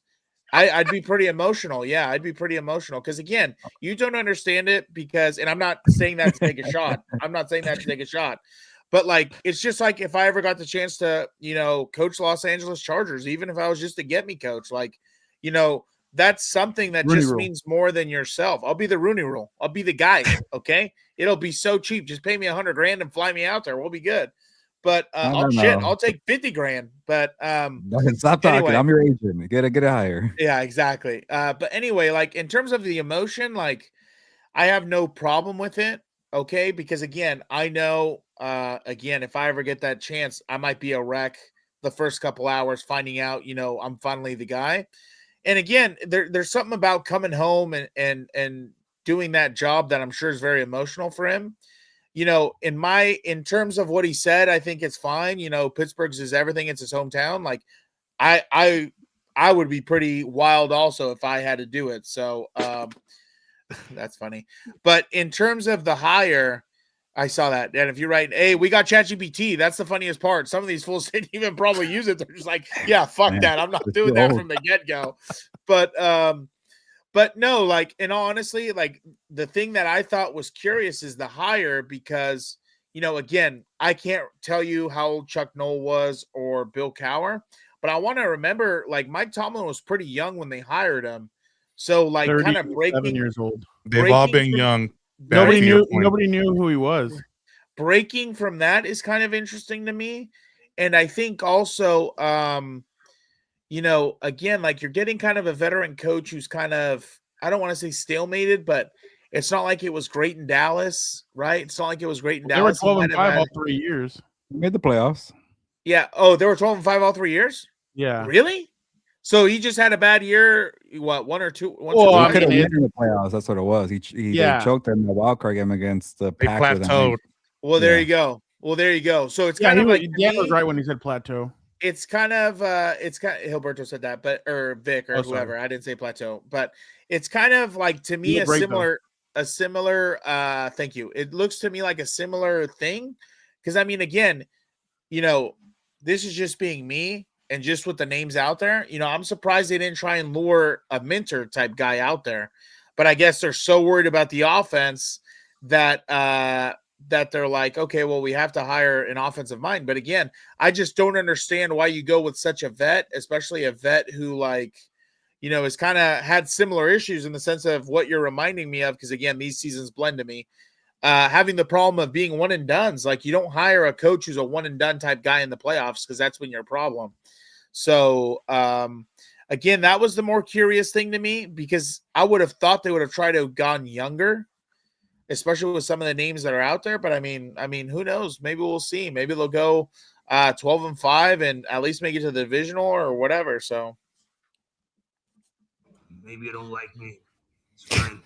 I'd be pretty emotional. Yeah, I'd be pretty emotional because, again, you don't understand it because, and I'm not saying that to take a shot. But, like, it's just like if I ever got the chance to, coach Los Angeles Chargers, even if I was just a get-me coach, like, that's something that Rooney just rule. Means more than yourself. I'll be the Rooney rule. I'll be the guy, okay? It'll be so cheap. Just pay me $100,000 and fly me out there. We'll be good. But I'll take $50,000. But stop talking. Anyway, I'm your agent. Get it higher. Yeah, exactly. But anyway, like in terms of the emotion, like I have no problem with it. Okay, because again, I know if I ever get that chance, I might be a wreck the first couple hours, finding out, I'm finally the guy. And again, there's something about coming home and doing that job that I'm sure is very emotional for him. In terms of what he said, I think it's fine. Pittsburgh's is everything. It's his hometown. Like I would be pretty wild also if I had to do it. So that's funny. But in terms of the hire, I saw that. And if you're right, hey, we got ChatGPT. That's the funniest part. Some of these fools didn't even probably use it. They're just like, yeah, fuck that. I'm not doing that from the get-go. But no, like, in all honesty, like the thing that I thought was curious is the hire because, again, I can't tell you how old Chuck Noll was or Bill Cowher, but I want to remember like Mike Tomlin was pretty young when they hired him. So like kind of breaking 7 years old. They've all been young. Nobody knew who he was. Breaking from that is kind of interesting to me. And I think also, again, like you're getting kind of a veteran coach who's kind of, I don't want to say stalemated, but It's not like it was great in Dallas, right? It's not like it was great in They were Dallas. He 12 might and have 5 had- all 3 years. He made the playoffs. Yeah. Oh, they were 12 and 5 all 3 years? Yeah. Really? So he just had a bad year. What, one or two? Well, He I could have mean, won in the playoffs. That's what it was. He Yeah. they choked in the wild card game against the They Packers. and plateaued. Well, there Yeah. you go. Well, there you go. So it's Yeah, kind of like Dan to was me, right when he said plateau. it's kind of Hilberto said that, but or Vic or Oh, sorry. whoever. I didn't say plateau, but it's kind of like to me You a look great, though. similar thank you. It looks to me like a similar thing. Because I mean, again, this is just being me and just with the names out there. I'm surprised they didn't try and lure a Minter type guy out there. But I guess they're so worried about the offense that that they're like, okay, well, we have to hire an offensive mind. But again, I just don't understand why you go with such a vet, especially a vet who has kind of had similar issues in the sense of what you're reminding me of. Because again, these seasons blend to me. Having the problem of being one and dones. Like you don't hire a coach who's a one and done type guy in the playoffs because that's when you're a problem. So again, that was the more curious thing to me because I would have thought they would have tried to have gone younger, especially with some of the names that are out there. But I mean, who knows? Maybe we'll see. Maybe they'll go 12 and 5 and at least make it to the divisional or whatever. So maybe you don't like me. It's fine.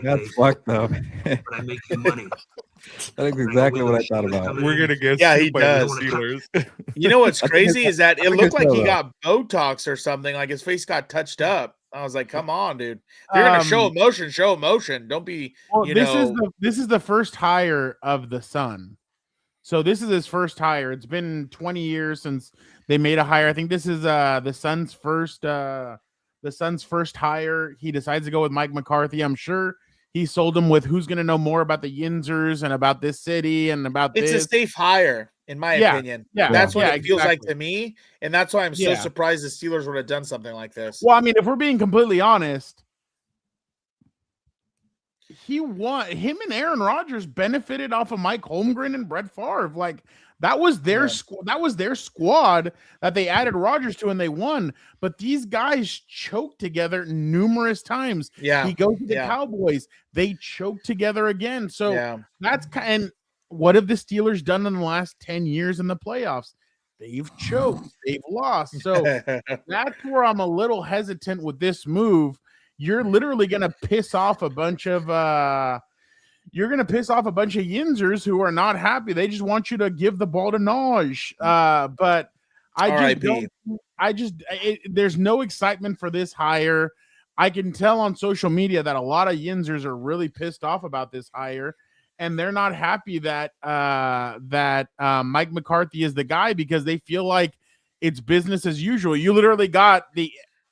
That's fucked up. But I make you money. That's exactly what I thought about. We're gonna get Yeah, sued he by the does. Steelers. You know what's I think crazy it's- is that I it think looked it's like he the- got Botox or something. Like his face got touched up. I was like, "Come on, dude! If you're gonna show emotion, show emotion. Don't be." Well, this is the first hire of the Sun. So this is his first hire. It's been 20 years since they made a hire. I think this is the Sun's first hire. He decides to go with Mike McCarthy. I'm sure he sold him with who's going to know more about the Yinzers and about this city and about It's this. a safe hire, in my opinion. Yeah, That's what yeah, it feels like exactly. to me, and that's why I'm so Yeah. surprised the Steelers would have done something like this. Well, I mean, if we're being completely honest, him and Aaron Rodgers benefited off of Mike Holmgren and Brett Favre. Like that was their squad that they added Rodgers to and they won. But these guys choked together numerous times. Yeah, He goes to the yeah. Cowboys. They choke together again. So Yeah. that's and what have the Steelers done in the last 10 years in the playoffs? They've choked, they've lost. So that's where I'm a little hesitant with this move. You're literally gonna piss off a bunch of Yinzers who are not happy. They just want you to give the ball to Naj. But there's no excitement for this hire. I can tell on social media that a lot of Yinzers are really pissed off about this hire, and they're not happy that Mike McCarthy is the guy because they feel like it's business as usual. You literally got the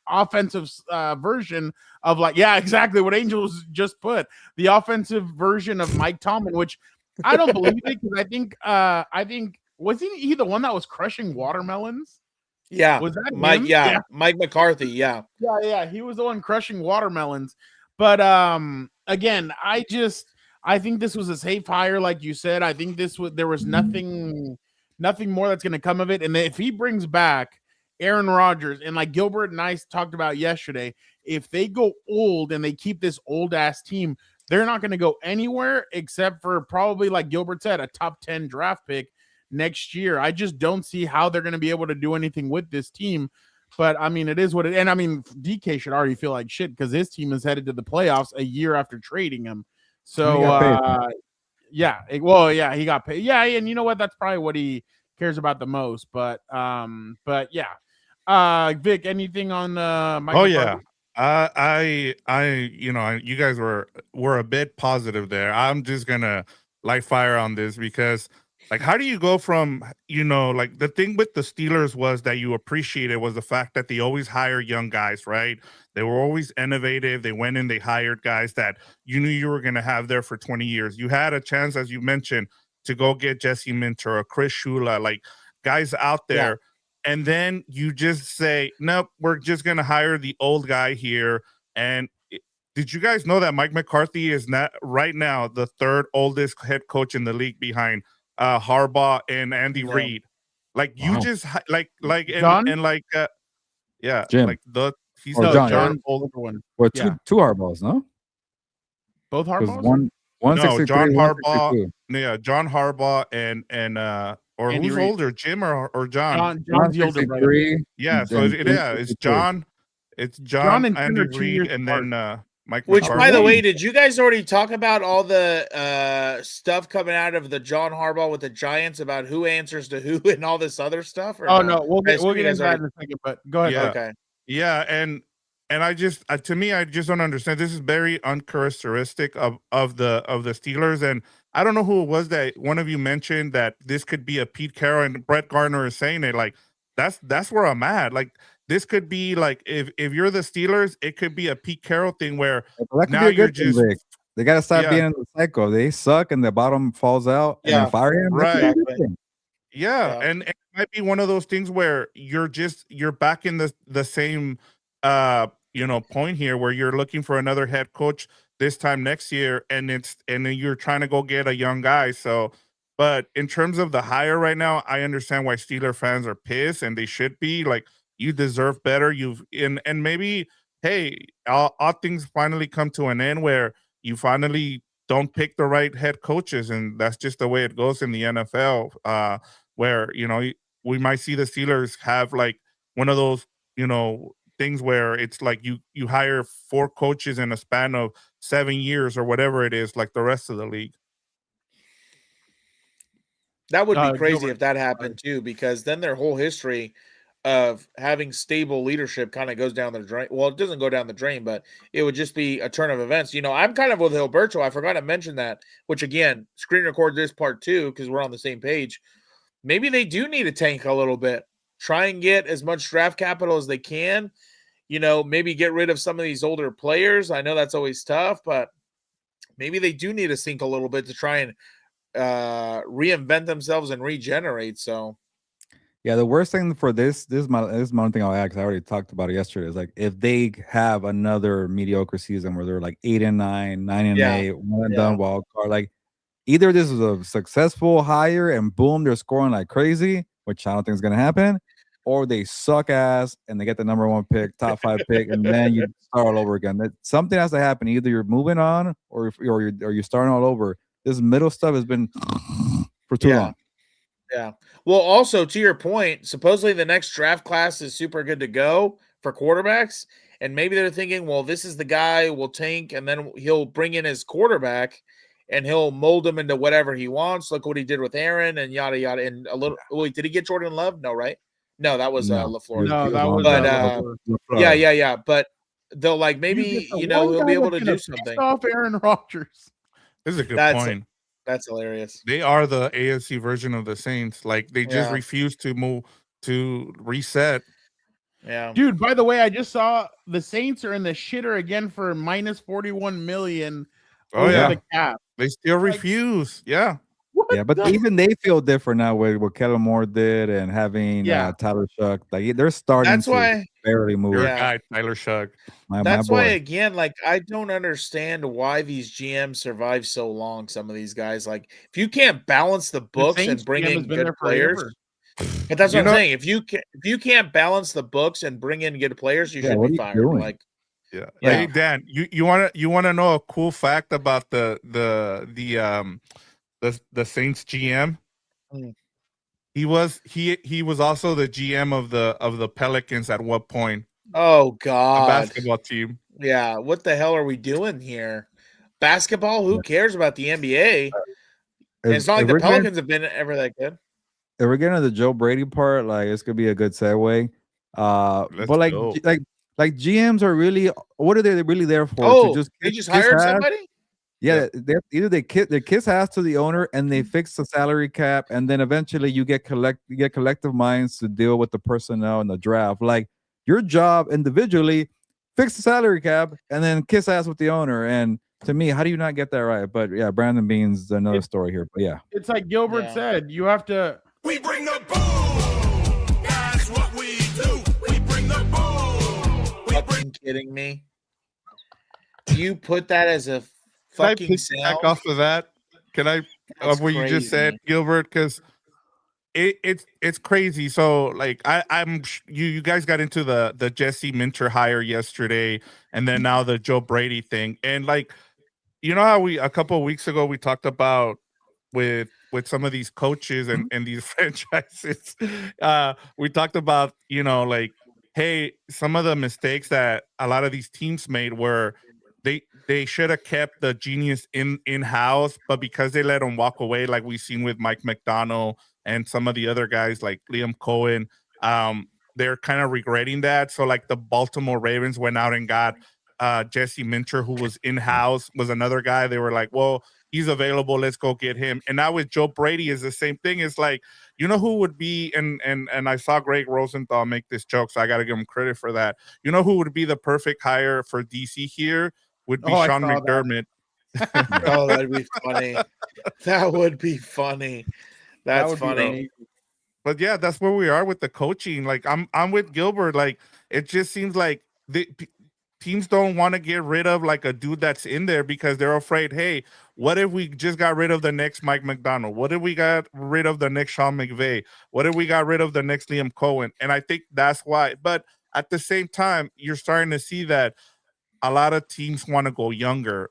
offensive version of exactly what Angels just put, the offensive version of Mike Tomlin, which I don't believe it because I think wasn't he the one that was crushing watermelons? Yeah, Was that Mike? him? Yeah, Mike McCarthy. Yeah, he was the one crushing watermelons. But again, I think this was a safe hire, like you said. I think there was nothing more that's going to come of it. And if he brings back Aaron Rodgers, and like Gilbert and I talked about yesterday, if they go old and they keep this old ass team, they're not going to go anywhere except for probably, like Gilbert said, a top 10 draft pick next year. I just don't see how they're going to be able to do anything with this team. But I mean, it is what it. And I mean, DK should already feel like shit because his team is headed to the playoffs a year after trading him. So he got paid. Yeah, and you know what? That's probably what he cares about the most. But yeah. Vic, anything on Mike McCarthy? You guys were a bit positive there. I'm just gonna light fire on this because how do you go from the thing with the Steelers was that you appreciated was the fact that they always hire young guys, right? They were always innovative. They went in, they hired guys that you knew you were gonna have there for 20 years. You had a chance, as you mentioned, to go get Jesse Minter or Chris Shula, guys out there. Yeah. And then you just say, nope, we're just going to hire the old guy here. And did you guys know that Mike McCarthy is not right now the third oldest head coach in the league behind Harbaugh and Andy Reid? You just Jim. he's or the John, third older one. Well, two Harbaughs, no? Both Because Harbaughs? one No, 163, John Harbaugh. 162. Yeah, John Harbaugh and or Andy who's Reid. older, Jim or John? John's the older brother. 163. Yeah, so and it's 162. John. It's John John, and Tim Andy are 2 Reid, years and apart. then Mike Which, McCarthy. by the way, did you guys already talk about all the stuff coming out of the John Harbaugh with the Giants about who answers to who and all this other stuff? Or Oh no, we'll I get assume you guys into that already- in a second. But go ahead. Yeah. Okay. Yeah, and I just to me, I just don't understand. This is very uncharacteristic of the Steelers, and I don't know who it was that one of you mentioned that this could be a Pete Carroll, and Brett Gardner is saying it. Like that's where I'm at. Like this could be like if you're the Steelers, it could be a Pete Carroll thing where Well, that could now be a you're good thing, just Vic. They gotta stop Yeah. being in the cycle. They suck and the bottom falls out and Yeah. then fire him. That could be a good thing. Yeah, Yeah. and it might be one of those things where you're back in the same point here where you're looking for another head coach this time next year, and then you're trying to go get a young guy. So, but in terms of the hire right now, I understand why Steeler fans are pissed, and they should be. Like, you deserve better. And maybe, hey, all things finally come to an end where you finally don't pick the right head coaches, and that's just the way it goes in the NFL. Where we might see the Steelers have like one of those things where it's like you hire 4 coaches in a span of 7 years or whatever it is, like the rest of the league. That would be crazy Gilbert, if that happened too, because then their whole history of having stable leadership kind of goes down the drain. Well, it doesn't go down the drain, but it would just be a turn of events. I'm kind of with Hilberto. I forgot to mention that, which again, screen record this part too, because we're on the same page. Maybe they do need to tank a little bit, try and get as much draft capital as they can. Maybe get rid of some of these older players. I know that's always tough, but maybe they do need to sink a little bit to try and reinvent themselves and regenerate. So, Yeah, the worst thing for this is my one thing I'll add, because I already talked about it yesterday. Is like if they have another mediocre season where they're like 8-9, 9-8, one and done wild card, like either this is a successful hire and boom, they're scoring like crazy, which I don't think is going to happen, or they suck ass and they get the number 1 pick, top 5 pick, and then you start all over again. Something has to happen. Either you're moving on or you're starting all over. This middle stuff has been for too long. Yeah. Well, also to your point, supposedly the next draft class is super good to go for quarterbacks. And maybe they're thinking, well, this is the guy we'll tank, and then he'll bring in his quarterback and he'll mold him into whatever he wants. Look what he did with Aaron and yada, yada. And a little, wait, did he get Jordan Love? No, right? No, that was LaFleur. No, that was. But yeah. But they'll like maybe he'll be able to do something. Off Aaron Rodgers. This is a good point. That's hilarious. They are the AFC version of the Saints. Like they just refuse to move to reset. Yeah, dude. By the way, I just saw the Saints are in the shitter again for minus 41 million. Oh yeah, the cap. They still refuse. Yeah. Yeah, but even they feel different now with what Kellen Moore did and having Tyler Shuck. Like they're starting That's why barely move. Your guy, Tyler Shuck. That's why, again, like I don't understand why these GMs survive so long. Some of these guys, like if you can't balance the books and bring in good players, but that's what I'm saying. If you can't balance the books and bring in good players, you should be fired. Like, Hey Dan, you wanna know a cool fact about the Saints GM? He was also the GM of the Pelicans at what point? Oh God, the basketball team. Yeah, what the hell are we doing here? Basketball? Who cares about the NBA? It's not like the Pelicans have been ever that good. If we're getting to the Joe Brady part, like it's gonna be a good segue. But like GMs are really, what are they really there for? Oh, to they just hired somebody? Yeah, either they kiss ass to the owner and they fix the salary cap, and then eventually you get collective minds to deal with the personnel in the draft. Like your job individually, fix the salary cap, and then kiss ass with the owner. And to me, how do you not get that right? But yeah, Brandon Beane's another story here. But yeah, it's like Gilbert said, you have to. We bring the boom. That's what we do. We bring the boom. Fucking kidding me? You put that as a fucking back off of that? Can I? What you just said, Gilbert? Because it's crazy. So like I'm you guys got into the Jesse Minter hire yesterday, and then now the Joe Brady thing, and like you know how a couple of weeks ago we talked about with some of these coaches and these franchises, we talked about, like, hey, some of the mistakes that a lot of these teams made were they should have kept the genius in house, but because they let him walk away, like we've seen with Mike McDaniel and some of the other guys like Liam Cohen, they're kind of regretting that. So like the Baltimore Ravens went out and got Jesse Minter, who was in house, was another guy. They were like, well, he's available, let's go get him. And now with Joe Brady is the same thing. It's like, who would be, and I saw Greg Rosenthal make this joke, so I got to give him credit for that. Who would be the perfect hire for DC here would be Sean McDermott. Oh, that'd be funny. That would be funny. That's funny. But yeah, that's where we are with the coaching. Like I'm with Gilbert. Like it just seems like teams don't want to get rid of like a dude that's in there because they're afraid, hey, what if we just got rid of the next Mike McDaniel? What if we got rid of the next Sean McVay? What if we got rid of the next Liam Cohen? And I think that's why. But at the same time, you're starting to see that a lot of teams want to go younger.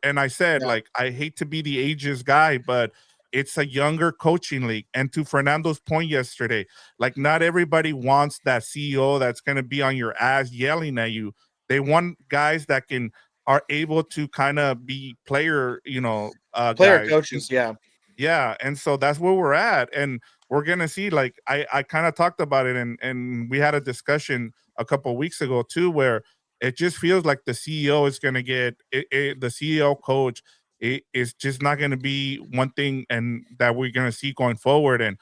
And I said, like, I hate to be the ages guy, but it's a younger coaching league. And to Fernando's point yesterday, like, not everybody wants that CEO that's going to be on your ass yelling at you. They want guys that are able to kind of be player guys. Coaches. Yeah. Yeah. And so that's where we're at. And we're going to see, like, I kind of talked about it and we had a discussion a couple of weeks ago too, where it just feels like the CEO is going to get the CEO coach. It is just not going to be one thing and that we're going to see going forward. And,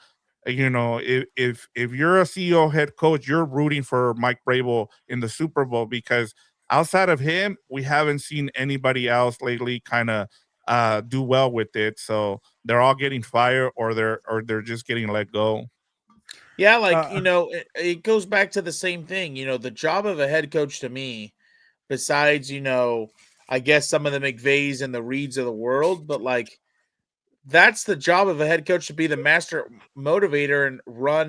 if you're a CEO head coach, you're rooting for Mike Vrabel in the Super Bowl because outside of him, we haven't seen anybody else lately kind of do well with it. So they're all getting fired or they're just getting let go. Yeah, like, it goes back to the same thing. The job of a head coach to me, besides, I guess some of the McVays and the Reeds of the world, but like that's the job of a head coach, to be the master motivator and run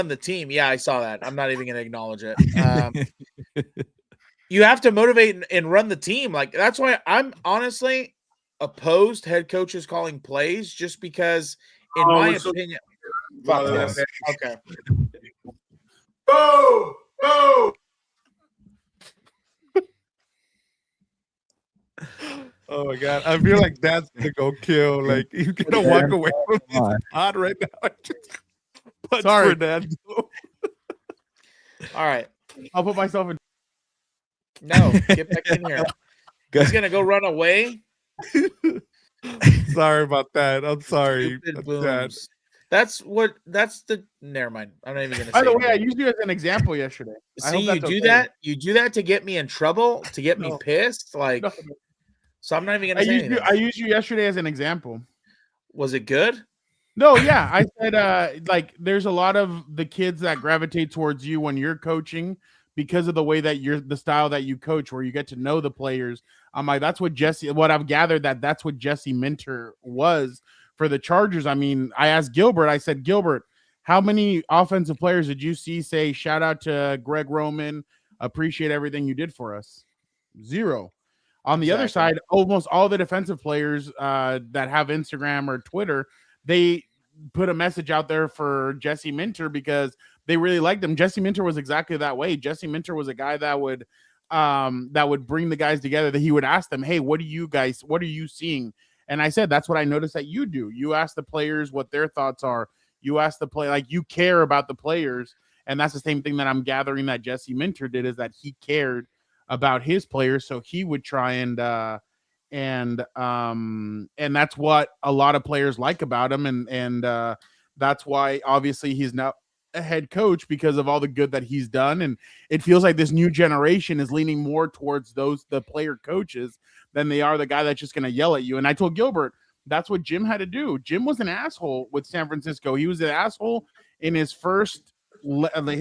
the team. Yeah, I saw that. I'm not even going to acknowledge it. You have to motivate and run the team. Like that's why I'm honestly opposed head coaches calling plays, just because, in my opinion. Okay. Go! Oh my God. I feel like that's gonna go kill. Like you're gonna walk away from this pod right now. But sorry, Dad. All right. I'll put myself in. No, get back in here. He's gonna go run away. Sorry about that. I'm sorry. That's the never mind. I'm not even gonna By say the way, I anything. used you as an example yesterday. See, you do that. You do that to get me in trouble, to get me pissed. Like, so I'm not even gonna say anything. I used you yesterday as an example. Was it good? No, yeah. I said like there's a lot of the kids that gravitate towards you when you're coaching because of the way that the style that you coach, where you get to know the players. I'm like, that's what I've gathered that's what Jesse Minter was for the Chargers. I mean, I asked Gilbert, I said, Gilbert, how many offensive players did you see say, shout out to Greg Roman, appreciate everything you did for us? Zero. On the other side, almost all the defensive players that have Instagram or Twitter, they put a message out there for Jesse Minter because they really liked him. Jesse Minter was exactly that way. Jesse Minter was a guy that would bring the guys together, that he would ask them, hey, what are you seeing? And I said, that's what I noticed that you do. You ask the players what their thoughts are. You ask the play, like you care about the players. And that's the same thing that I'm gathering that Jesse Minter did, is that he cared about his players. So he would try and that's what a lot of players like about him. And that's why obviously he's now a head coach, because of all the good that he's done. And it feels like this new generation is leaning more towards the player coaches than they are the guy that's just going to yell at you. And I told Gilbert, that's what Jim had to do. Jim was an asshole with San Francisco. He was an asshole in his first right during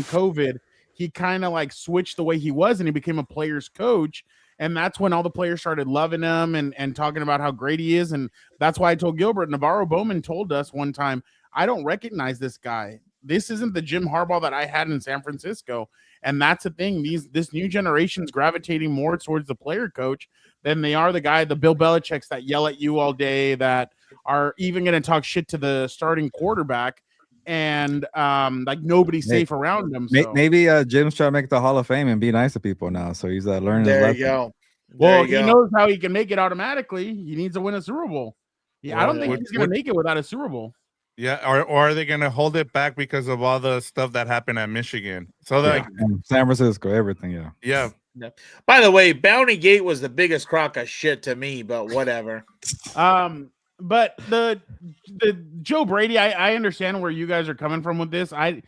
COVID. He kind of like switched the way he was and he became a player's coach. And that's when all the players started loving him and talking about how great he is. And that's why I told Gilbert, Navarro Bowman told us one time, I don't recognize this guy. This isn't the Jim Harbaugh that I had in San Francisco. And that's the thing. This new generation's gravitating more towards the player coach than they are the Bill Belichick's that yell at you all day, that are even going to talk shit to the starting quarterback, and like nobody's safe around them. So. Maybe Jim's trying to make the Hall of Fame and be nice to people now, so he's learning. There his you lesson. go. Well, he knows how he can make it automatically. He needs to win a Super Bowl. Yeah, I don't think he's going to make it without a Super Bowl. Yeah, or are they going to hold it back because of all the stuff that happened at Michigan? So like San Francisco, everything. Yeah. By the way, Bounty Gate was the biggest crock of shit to me, but whatever. But the Joe Brady, I understand where you guys are coming from with this. I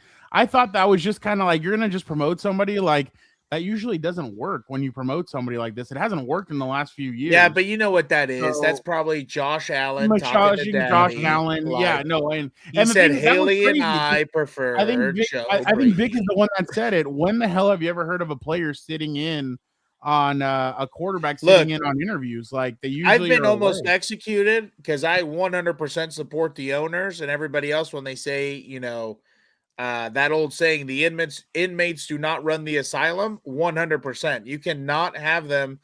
thought that was just kind of like, you're gonna just promote somebody, like that usually doesn't work when you promote somebody like this. It hasn't worked in the last few years. Yeah, but you know what that is? So, that's probably Josh Allen Josh talking to Allen. Like, yeah, no, and he said is, Haley and I prefer. I think Vic is the one that said it. When the hell have you ever heard of a player sitting in on a quarterback sitting in on interviews? Like they usually. I've been almost executed because I 100% support the owners and everybody else when they say, that old saying, the inmates do not run the asylum. 100%. You cannot have them,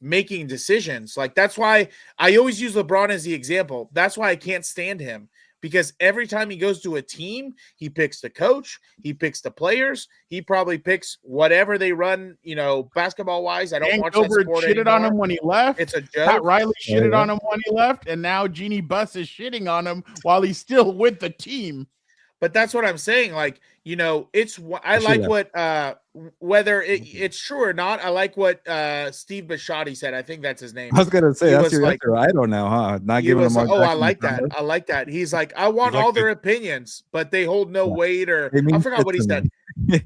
making decisions. Like that's why I always use LeBron as the example. That's why I can't stand him. Because every time he goes to a team, he picks the coach, he picks the players, he probably picks whatever they run, basketball wise. I don't watch that sport shitted anymore. on him when he left. It's a joke. Pat Riley shitted on him when he left, and now Jeannie Buss is shitting on him while he's still with the team. But that's what I'm saying. Like, I like what whether it's true or not. I like what Steve Bisciotti said. I think that's his name. I was gonna say that's your idol now, huh? Not giving them. I like that. I like that. He's like, I want all their opinions, but they hold no weight. Or I forgot what he said.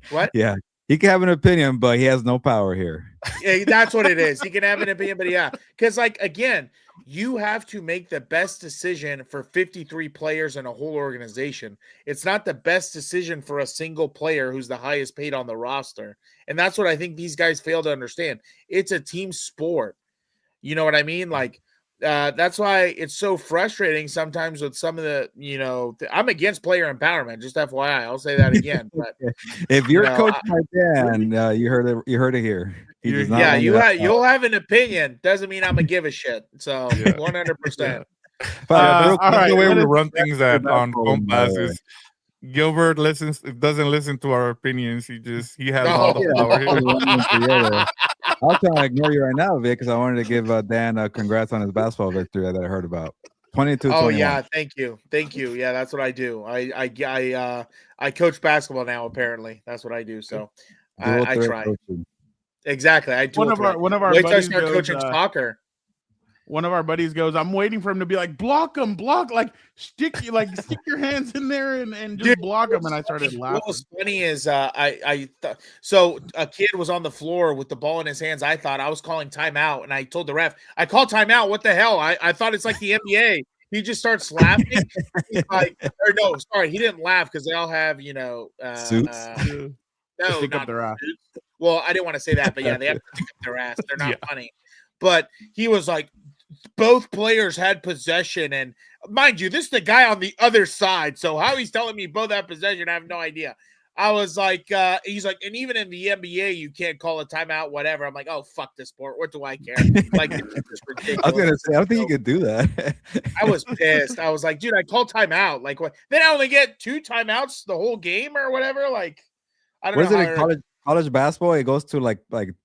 What? Yeah, he can have an opinion, but he has no power here. Yeah, that's what it is. He can have an opinion, but because again, you have to make the best decision for 53 players in a whole organization. It's not the best decision for a single player who's the highest paid on the roster. And that's what I think these guys fail to understand. It's a team sport. You know what I mean? Like, that's why it's so frustrating sometimes with some of the, I'm against player empowerment, just FYI. I'll say that again. But if you're coached by Dan, you heard it here. You'll have an opinion. Doesn't mean I'm gonna give a shit. So 100%. All right, the way we run things on Compas is Gilbert doesn't listen to our opinions. He has all the power. I'll try to ignore you right now, Vic, because I wanted to give Dan a congrats on his basketball victory that I heard about. 22-21. Oh yeah, thank you. Yeah, that's what I do. I coach basketball now. Apparently, that's what I do. So I try. Coaching. Exactly. I do. One of our Wait buddies till I start goes, coaching soccer. One of our buddies goes, I'm waiting for him to be like, block him, like stick your hands in there and just block him. And I started laughing. What was funny is so a kid was on the floor with the ball in his hands. I thought I was calling timeout, and I told the ref, I called timeout. What the hell? I thought it's like the NBA. He just starts laughing. He's like, or no, sorry, he didn't laugh because they all have, suits. No, stick up their ass. Well, I didn't want to say that, but yeah, they have to stick up their ass. They're not funny. But he was like, both players had possession, and mind you, this is the guy on the other side. So how he's telling me both have possession, I have no idea. I was like, he's like, and even in the NBA, you can't call a timeout, whatever. I'm like, oh, fuck this sport. What do I care? Like, it's ridiculous. I was gonna say, I don't think you could do that. I was pissed. I was like, dude, I called timeout. Like, what? Then I only get 2 timeouts the whole game or whatever. Like, I don't know. What is it in college basketball? It goes to like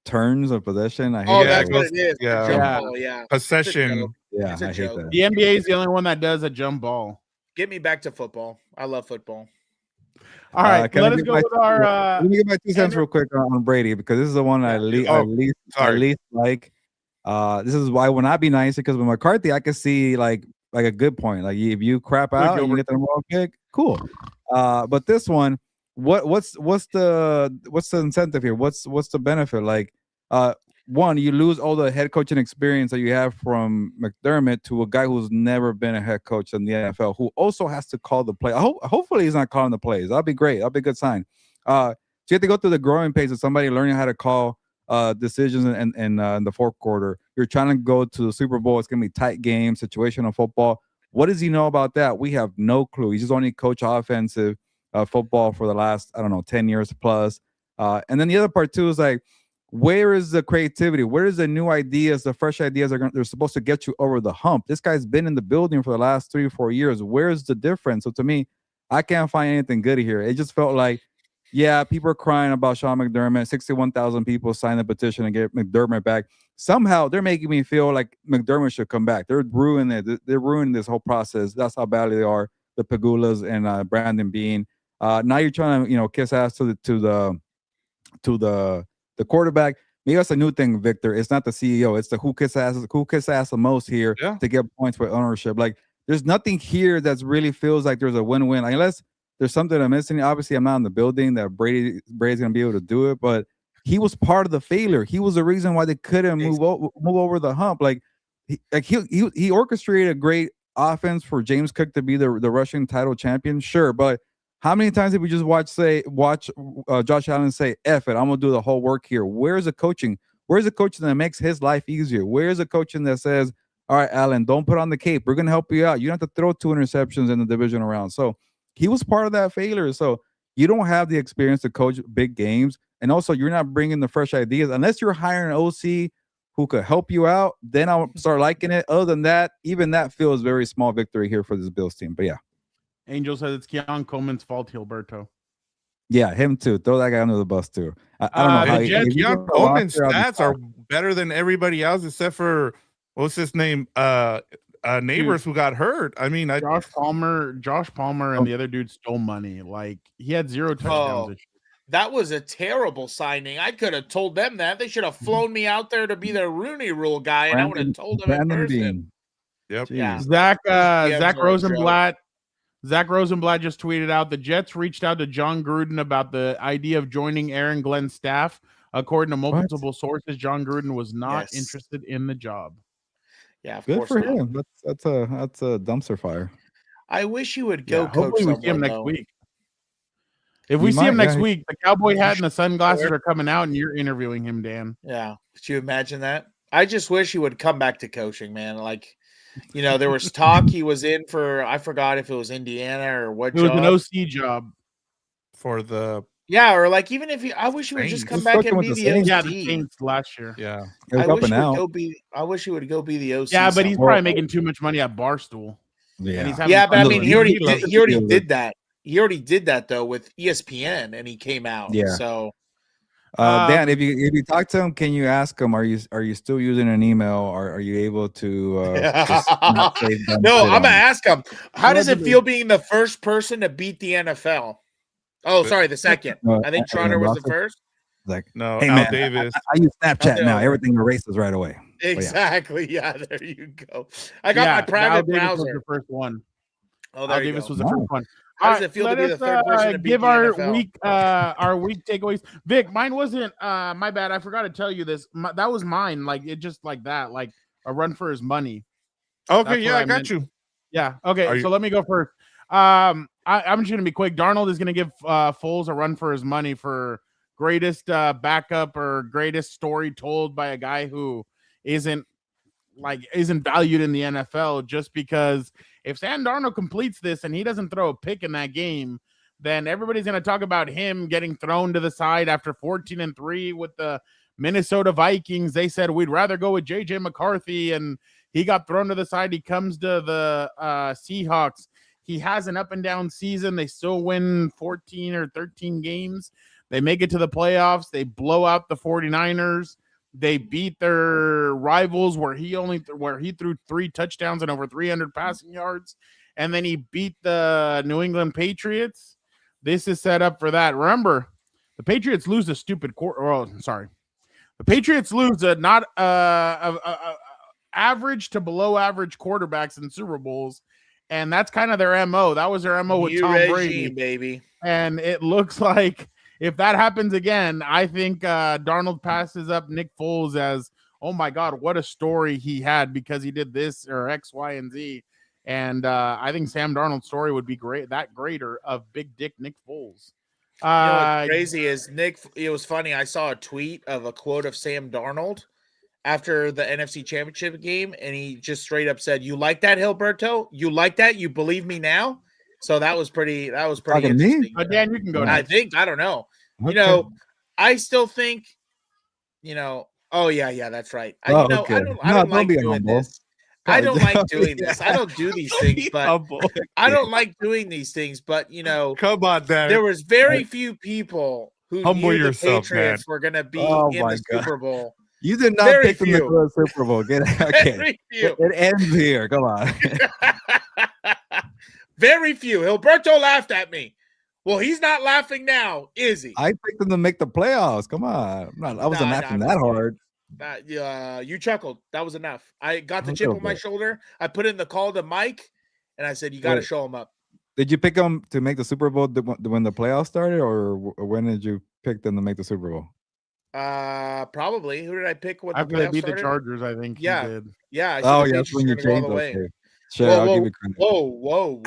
turns of possession. I hate that's what it is. Yeah. Possession. Yeah, I hate that. The NBA is the only one that does a jump ball. Get me back to football. I love football. All right, let us go with our. Let me get my 2 cents real quick on Brady, because this is the one I least like. This is why I will not be nice, because with McCarthy, I can see like a good point. Like if you crap out and you get the wrong pick, cool. But this one, what's the incentive here? What's the benefit? Like, one, you lose all the head coaching experience that you have from McDermott to a guy who's never been a head coach in the NFL, who also has to call the play. Hopefully he's not calling the plays. That'll be great. That'll be a good sign. So you have to go through the growing pains of somebody learning how to call decisions in the fourth quarter. You're trying to go to the Super Bowl. It's going to be tight games, situational football. What does he know about that? We have no clue. He's just only coach offensive. football for the last, I don't know, 10 years plus. And then the other part too is like, where is the creativity? Where is the new ideas, the fresh ideas they're supposed to get you over the hump? This guy's been in the building for the last 3 or 4 years. Where's the difference? So to me, I can't find anything good here. It just felt like, yeah, people are crying about Sean McDermott. 61,000 people signed the petition to get McDermott back. Somehow they're making me feel like McDermott should come back. They're ruining it. They're ruining this whole process. That's how badly they are. The Pagulas and Brandon Bean. Now you're trying to, kiss ass to the quarterback. Maybe that's a new thing, Victor. It's not the CEO. It's the who kiss ass the most here to get points with ownership. Like there's nothing here that's really feels like there's a win-win. Unless there's something I'm missing. Obviously, I'm not in the building that Brady's gonna be able to do it, but he was part of the failure. He was the reason why they couldn't move over the hump. Like he orchestrated a great offense for James Cook to be the rushing title champion. Sure, but how many times did we just watch Josh Allen say, F it, I'm going to do the whole work here? Where's the coaching? Where's the coaching that makes his life easier? Where's the coaching that says, all right, Allen, don't put on the cape. We're going to help you out. You don't have to throw 2 interceptions in the divisional round. So he was part of that failure. So you don't have the experience to coach big games. And also, you're not bringing the fresh ideas. Unless you're hiring an OC who could help you out, then I'll start liking it. Other than that, even that feels very small victory here for this Bills team. But yeah. Angel says it's Keon Coleman's fault, Gilberto. Yeah, him too. Throw that guy under the bus too. I don't know how Keon Coleman's stats are better than everybody else except for what's his name? Neighbors who got hurt. I mean, Josh Palmer, and the other dude stole money. Like he had 0 touchdowns. That was a terrible signing. I could have told them that. They should have flown me out there to be their Rooney Rule guy, and I would have told them in person. Yep. Yeah. Zach Rosenblatt. Zach Rosenblatt just tweeted out the Jets reached out to John Gruden about the idea of joining Aaron Glenn's staff. According to multiple sources, John Gruden was not interested in the job. Yeah, of good course for not. him. That's a dumpster fire. I wish he would go coach hopefully we see him next week. If we see him next week, the cowboy hat and the sunglasses are coming out, and you're interviewing him, Dan. Yeah, could you imagine that? I just wish he would come back to coaching, man. Like, there was talk he was in for, I forgot if it was Indiana or what. It was an OC job for the. Yeah, or like even if I wish he would just come back and be the OC. Yeah, the Saints last year. Yeah, I wish he would go be the OC. Yeah, but he's probably making too much money at Barstool. Yeah, but I mean, he already did that. He already did that though with ESPN, and he came out. Yeah. So, Dan, if you talk to him, can you ask him? Are you still using an email? Or are you able to? Just not say no, I'm gonna ask him. How does it feel being the first person to beat the NFL? Oh, sorry, the second. I think Trotter was the first. Like, no, hey, Al man, Davis. I use Snapchat now. Everything erases right away. Exactly. Yeah, there you go. I got my private browser. Was the first one. Oh, there you Davis go. was the first one. How does it feel to be the third person to beat give the our NFL? our week takeaways? Vic, mine wasn't. My bad. I forgot to tell you this. That was mine. Like it just like that. Like a run for his money. Okay, yeah, I got you. Yeah. Okay. So let me go first. I'm just gonna be quick. Darnold is gonna give Foles a run for his money for greatest backup or greatest story told by a guy who isn't valued in the NFL, just because if Sam Darnold completes this and he doesn't throw a pick in that game, then everybody's going to talk about him getting thrown to the side after 14-3 with the Minnesota Vikings. They said we'd rather go with JJ McCarthy, and he got thrown to the side. He comes to the Seahawks. He has an up and down season. They still win 14 or 13 games. They make it to the playoffs. They blow out the 49ers. They beat their rivals where he threw 3 touchdowns and over 300 passing yards. And then he beat the New England Patriots. This is set up for that. Remember, the Patriots lose a stupid the Patriots lose average to below average quarterbacks in Super Bowls. And that's kind of their MO. That was their MO with Tom Brady, baby. And it looks like if that happens again, I think Darnold passes up Nick Foles as, oh my God, what a story he had because he did this or X, Y, and Z. And I think Sam Darnold's story would be greater of big dick Nick Foles. What's crazy is it was funny. I saw a tweet of a quote of Sam Darnold after the NFC Championship game, and he just straight up said, "You like that, Gilberto? You like that? You believe me now?" So that was pretty Talking to me? interesting. But Dan, you can go I next. think I don't know. Okay. You know, I still think, you know, oh yeah, that's right. I Oh, you know, okay. I No, don't don't like be doing humble. this. I don't like Don't be- doing this. I don't do these things, but I don't like doing these things, but you know, Come on, Dan. there was very few people who Humble knew yourself, the Patriots were going to be Oh in my the God. Super Bowl. You did not Very pick them to few. go to the Super Bowl. Get okay. Very few. It ends here. Come on. Very few. Hilberto laughed at me. Well, he's not laughing now, is he? I picked them to make the playoffs. Come on. I wasn't laughing that hard. You chuckled. That was enough. I got the A chip little on my bit. shoulder. I put in the call to Mike, and I said, "You got to Wait. show him up." Did you pick them to make the Super Bowl when the playoffs started, or when did you pick them to make the Super Bowl? Probably. Who did I pick when After the they playoffs beat started? the Chargers, I think Yeah. he did. Yeah. I said Oh, the yeah, that's Patriots when are you gonna go all changed. the way. Okay. Sure, I'll give you credit. Whoa.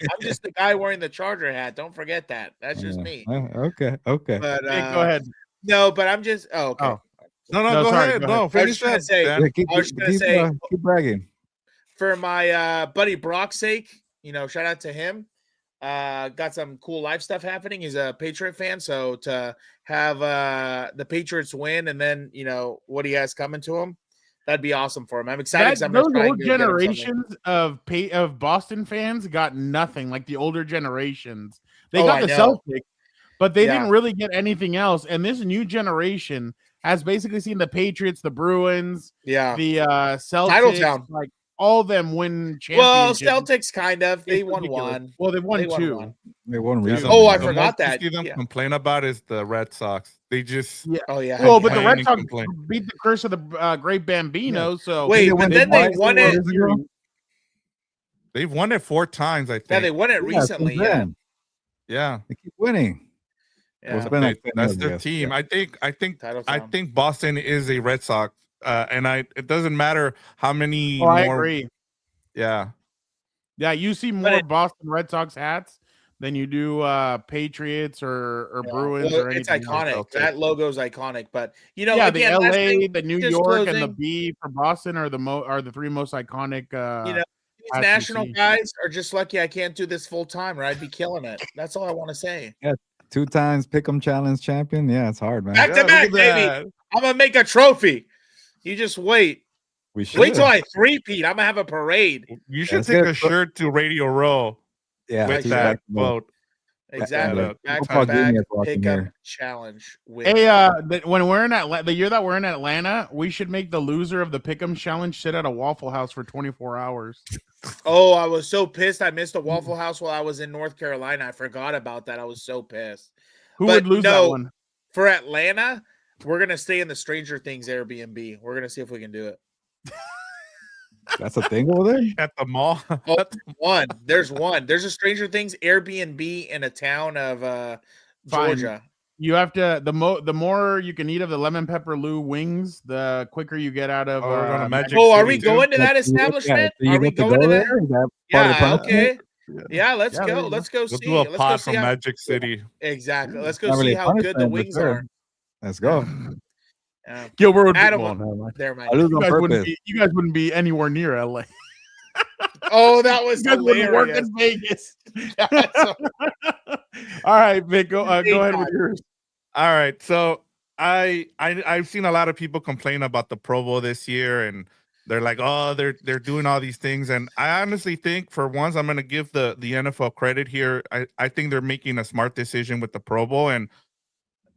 I'm just the guy wearing the Charger hat. Don't forget that. That's just me. Okay. But Hey, go ahead. No, but I'm just okay. Oh. No, No, go sorry, ahead. go No, ahead. I was finish just gonna that, say, Dan. Yeah, keep, I was gonna keep, say keep bragging. for my buddy Brock's sake, you know, shout out to him. Got some cool life stuff happening. He's a Patriot fan, so to have the Patriots win and then you know what he has coming to him, that'd be awesome for him. I'm excited. 'Cause I'm gonna Those try and old go get him something. generations of Boston fans got nothing. Like the older generations, they Oh, got I the know. Celtics, but they Yeah. didn't really get anything else. And this new generation has basically seen the Patriots, the Bruins, Yeah. the Celtics, Titletown. like all of them win Well, championships. Celtics kind of. They It's won ridiculous. one. Well, they won They won two. one. They won Yeah, recently. Oh, I the forgot most that. you see them Yeah. complain about is the Red Sox. They just Yeah. Oh yeah. Well, but the complain Red and Sox complain. beat the curse of the Great Bambino. So Wait, but then they twice won in it. years ago? They've won it 4 times, I think. Yeah, they won it Yeah, recently. since Yeah. then. Yeah. They keep winning. Yeah. It's been like 10 That's years, I their guess. team. Yeah. I think Boston is a Red Sox. And it doesn't matter how many I more. agree. Yeah. Yeah, you see more Boston Red Sox hats than you do Patriots or Bruins Well, or it's anything else. iconic. That logo's iconic. But you know, Yeah, again, the last LA, thing, the New just York, and the closing, B for Boston are the three most iconic. you know, these hats you national see. guys are just lucky I can't do this full time, or I'd be killing it. That's all I want to say. Yeah, 2 times Pick'em Challenge champion. Yeah, it's hard, man. Back to back, baby. I'm gonna make a trophy. You just wait. We should. Wait till I three-peat. I'm gonna have a parade. You should let's take get a a- shirt to Radio Row Yeah, with two that back- quote. Exactly. Yeah, Back Football to back Genius walking pickup here. challenge with Hey, when we're in Atlanta, the year that we're in Atlanta, we should make the loser of the Pick'em Challenge sit at a Waffle House for 24 hours. Oh, I was so pissed. I missed a Waffle House while I was in North Carolina. I forgot about that. I was so pissed. Who But would lose no, that one? For Atlanta, we're gonna stay in the Stranger Things Airbnb. We're gonna see if we can do it. That's a thing over there? At the mall. Oh, one. There's one. There's a Stranger Things Airbnb in a town of Fine. Georgia. You have to the more you can eat of the lemon pepper Lou wings, the quicker you get out of. Oh, we're going to Magic Oh, are City we too? going to that establishment? Yeah, so you Are we get to going go to there? that? Is that part of the Yeah. punishment? Okay. Yeah. Let's Yeah, there go. you Let's go We'll see. do a Let's go pod see from how. Magic City. Exactly. Let's go Not see really how good the punishment, but wings sure. are. Let's go. Gilbert would Adam, well, never mind. there, Mike. I lose You on guys, purpose. you guys wouldn't be anywhere near LA. Oh, that was You guys wouldn't work hilarious. in Vegas. That's a- All right, Vic, go ahead with yours. All right. So I've seen a lot of people complain about the Pro Bowl this year, and they're like, oh, they're doing all these things. And I honestly think for once I'm gonna give the NFL credit here. I think they're making a smart decision with the Pro Bowl, and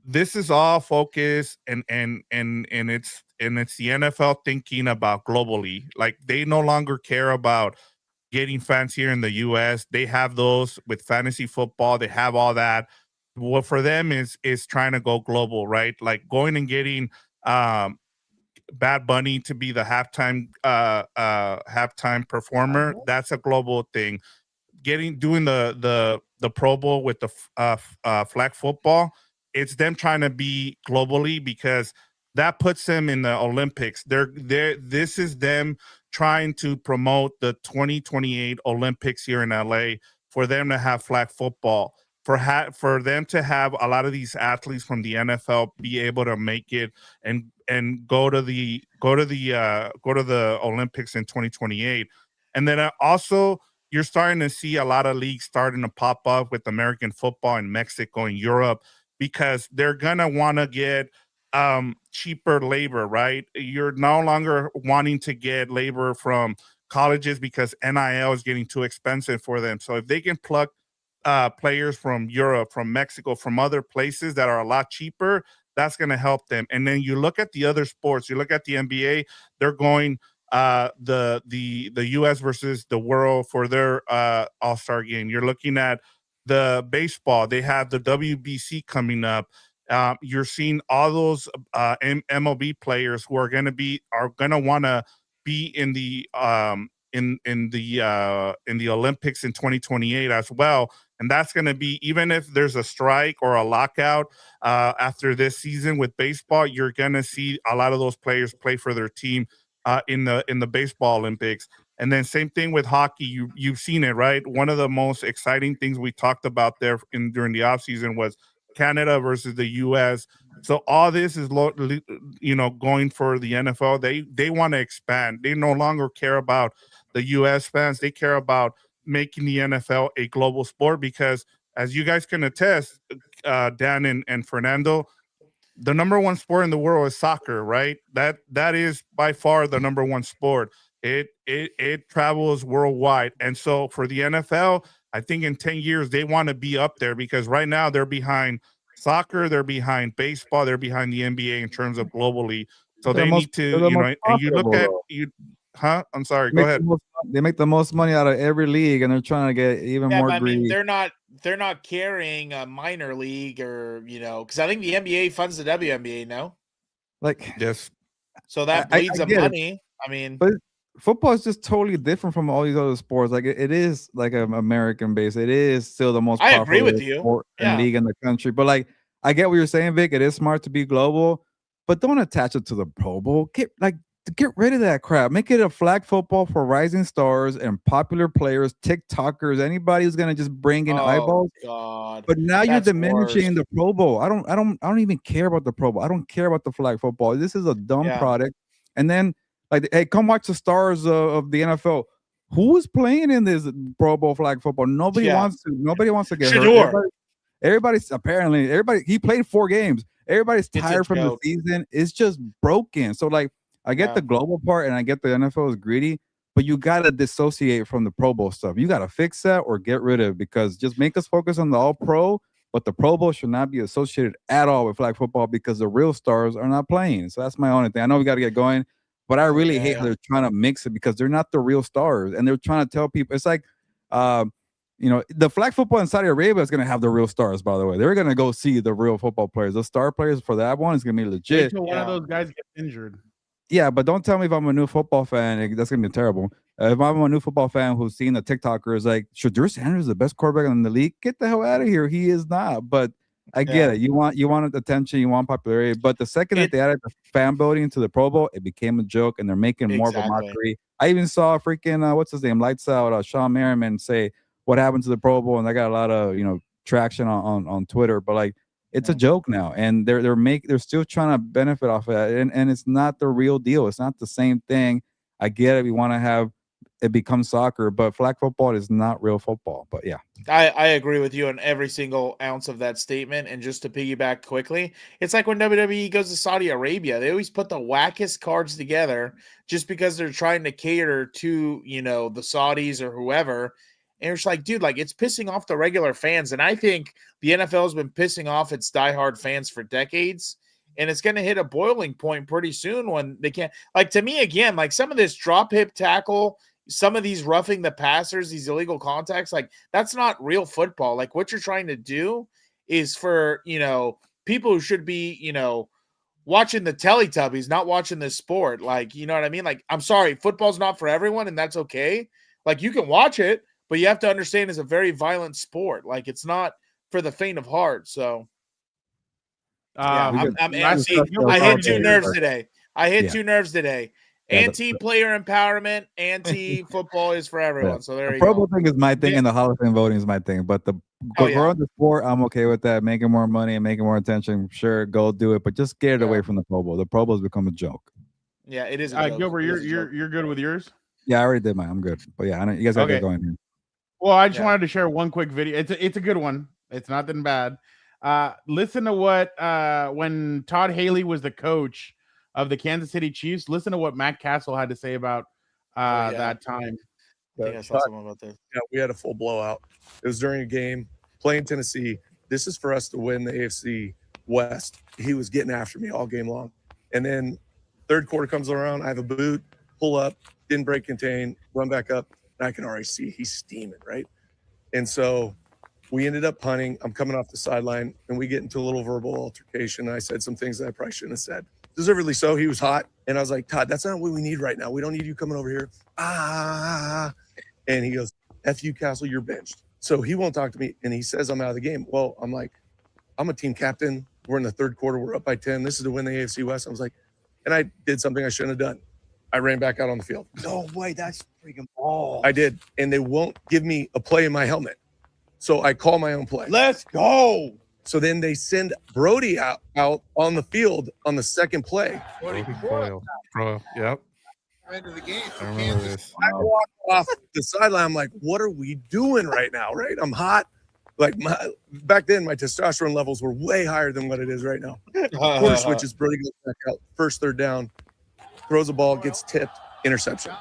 this is all focus and it's the NFL thinking about globally. Like they no longer care about getting fans here in the US. They have those with fantasy football, they have all that. What for them is trying to go global, right? Like going and getting Bad Bunny to be the halftime performer. That's a global thing. Doing the Pro Bowl with the flag football, it's them trying to be globally because that puts them in the Olympics. This is them trying to promote the 2028 Olympics here in LA for them to have flag football, for them to have a lot of these athletes from the NFL be able to make it and go to the Olympics in 2028. And then also you're starting to see a lot of leagues starting to pop up with American football in Mexico and Europe because they're gonna want to get cheaper labor, right? You're no longer wanting to get labor from colleges because NIL is getting too expensive for them. So if they can plug players from Europe, from Mexico, from other places that are a lot cheaper, that's going to help them. And then you look at the other sports, you look at the NBA, they're going the US versus the world for their all-star game. You're looking at the baseball, they have the WBC coming up. You're seeing all those MLB players who are going to want to be in the Olympics in 2028 as well. And that's going to be, even if there's a strike or a lockout after this season with baseball, you're going to see a lot of those players play for their team in the baseball Olympics. And then same thing with hockey. You've seen it, right? One of the most exciting things we talked about there during the offseason was Canada versus the US. So all this is going for the NFL. They want to expand. They no longer care about the US fans. They care about making the NFL a global sport because, as you guys can attest, Dan and Fernando, the number one sport in the world is soccer, right? That is by far the number one sport. It travels worldwide. And so for the NFL, I think in 10 years, they want to be up there because right now they're behind soccer, they're behind baseball, they're behind the NBA in terms of globally. So they need to, and you look at I'm sorry, go ahead. They make the most money out of every league, and they're trying to get even more greedy. I mean, they're not carrying a minor league or because I think the NBA funds the WNBA now. Yes. So that bleeds the money. I mean, but football is just totally different from all these other sports. Like it is like an American base. It is still the most popular agree with you. sport and league in the country. But like, I get what you're saying, Vic. It is smart to be global, but don't attach it to the Pro Bowl. Get rid of that crap. Make it a flag football for rising stars and popular players, TikTokers, anybody who's gonna just bring in eyeballs. God. But now you're diminishing the Pro Bowl. I don't even care about the Pro Bowl. I don't care about the flag football. This is a dumb product. And then hey, come watch the stars of the NFL. Who's playing in this Pro Bowl flag football? Nobody wants to. Nobody wants to get hurt. Everybody's he played 4 games. Everybody's tired from the season. It's just broken. So I get the global part and I get the NFL is greedy, but you got to dissociate from the Pro Bowl stuff. You got to fix that or get rid of it because just make us focus on the all pro, but the Pro Bowl should not be associated at all with flag football because the real stars are not playing. So that's my only thing. I know we got to get going, but I really hate how they're trying to mix it because they're not the real stars. And they're trying to tell people, it's like, the flag football in Saudi Arabia is going to have the real stars, by the way. They're going to go see the real football players. The star players for that one is going to be legit. Until one of those guys gets injured. Yeah, but don't tell me if I'm a new football fan. That's going to be terrible. If I'm a new football fan who's seen the TikTokers like, Shadur Sanders is the best quarterback in the league, get the hell out of here. He is not. But I get it. You want attention. You want popularity. But the second that they added the fan voting to the Pro Bowl, it became a joke, and they're making more of a mockery. I even saw freaking, what's his name, Lights Out, Sean Merriman say what happened to the Pro Bowl, and I got a lot of, traction on Twitter. But it's a joke now, and they're still trying to benefit off of that, and it's not the real deal. It's not the same thing. I get it. We want to have it become soccer, but flag football is not real football. But yeah, I agree with you on every single ounce of that statement. And just to piggyback quickly, it's like when WWE goes to Saudi Arabia, they always put the wackest cards together just because they're trying to cater to the Saudis or whoever. And it's like, dude, it's pissing off the regular fans. And I think the NFL has been pissing off its diehard fans for decades. And it's going to hit a boiling point pretty soon when they can't. To me, again, some of this drop hip tackle, some of these roughing the passers, these illegal contacts, that's not real football. What you're trying to do is for, people who should be, watching the Teletubbies, not watching this sport. You know what I mean? I'm sorry, football's not for everyone, and that's okay. You can watch it, but you have to understand it's a very violent sport. It's not for the faint of heart. So, I'm anti. I hit 2 nerves today. Anti-player empowerment, anti-football is for everyone. So there you go. The Pro Bowl thing is my thing, and the Hall of Fame voting is my thing. But growing the sport, I'm okay with that. Making more money and making more attention, sure, go do it. But just get it away from the Pro Bowl. The Pro Bowl has become a joke. Yeah, it is. A joke. Gilbert, you're good with yours? Yeah, I already did mine. I'm good. But yeah, I know you guys got to get going here. Well, I just Yeah. wanted to share one quick video. It's a good one. It's nothing bad. Listen to what when Todd Haley was the coach of the Kansas City Chiefs. Listen to what Matt Castle had to say about yeah. that time. I think I saw something about this. Yeah, we had a full blowout. It was during a game playing Tennessee. This is for us to win the AFC West. He was getting after me all game long. And then third quarter comes around. I have a boot, pull up, didn't break contain, run back up. And I can already see he's steaming, right? And so we ended up punting. I'm coming off the sideline, and we get into a little verbal altercation. I said some things that I probably shouldn't have said. Deservedly so. He was hot. And I was like, Todd, that's not what we need right now. We don't need you coming over here. And he goes, F you, Castle, you're benched. So he won't talk to me. And he says I'm out of the game. Well, I'm like, I'm a team captain. We're in the third quarter. We're up by 10. This is to win the AFC West. I was like, and I did something I shouldn't have done. I ran back out on the field. No way, that's freaking ball. I did. And they won't give me a play in my helmet. So I call my own play. Let's go. So then they send Brody out on the field on the second play. Bro, yep. End of the game. I remember this. I walk off the sideline. I'm like, what are we doing right now? Right? I'm hot. Like back then, my testosterone levels were way higher than what it is right now. Quarter switches, Brody goes back out. First third down, throws the ball, gets tipped, interception.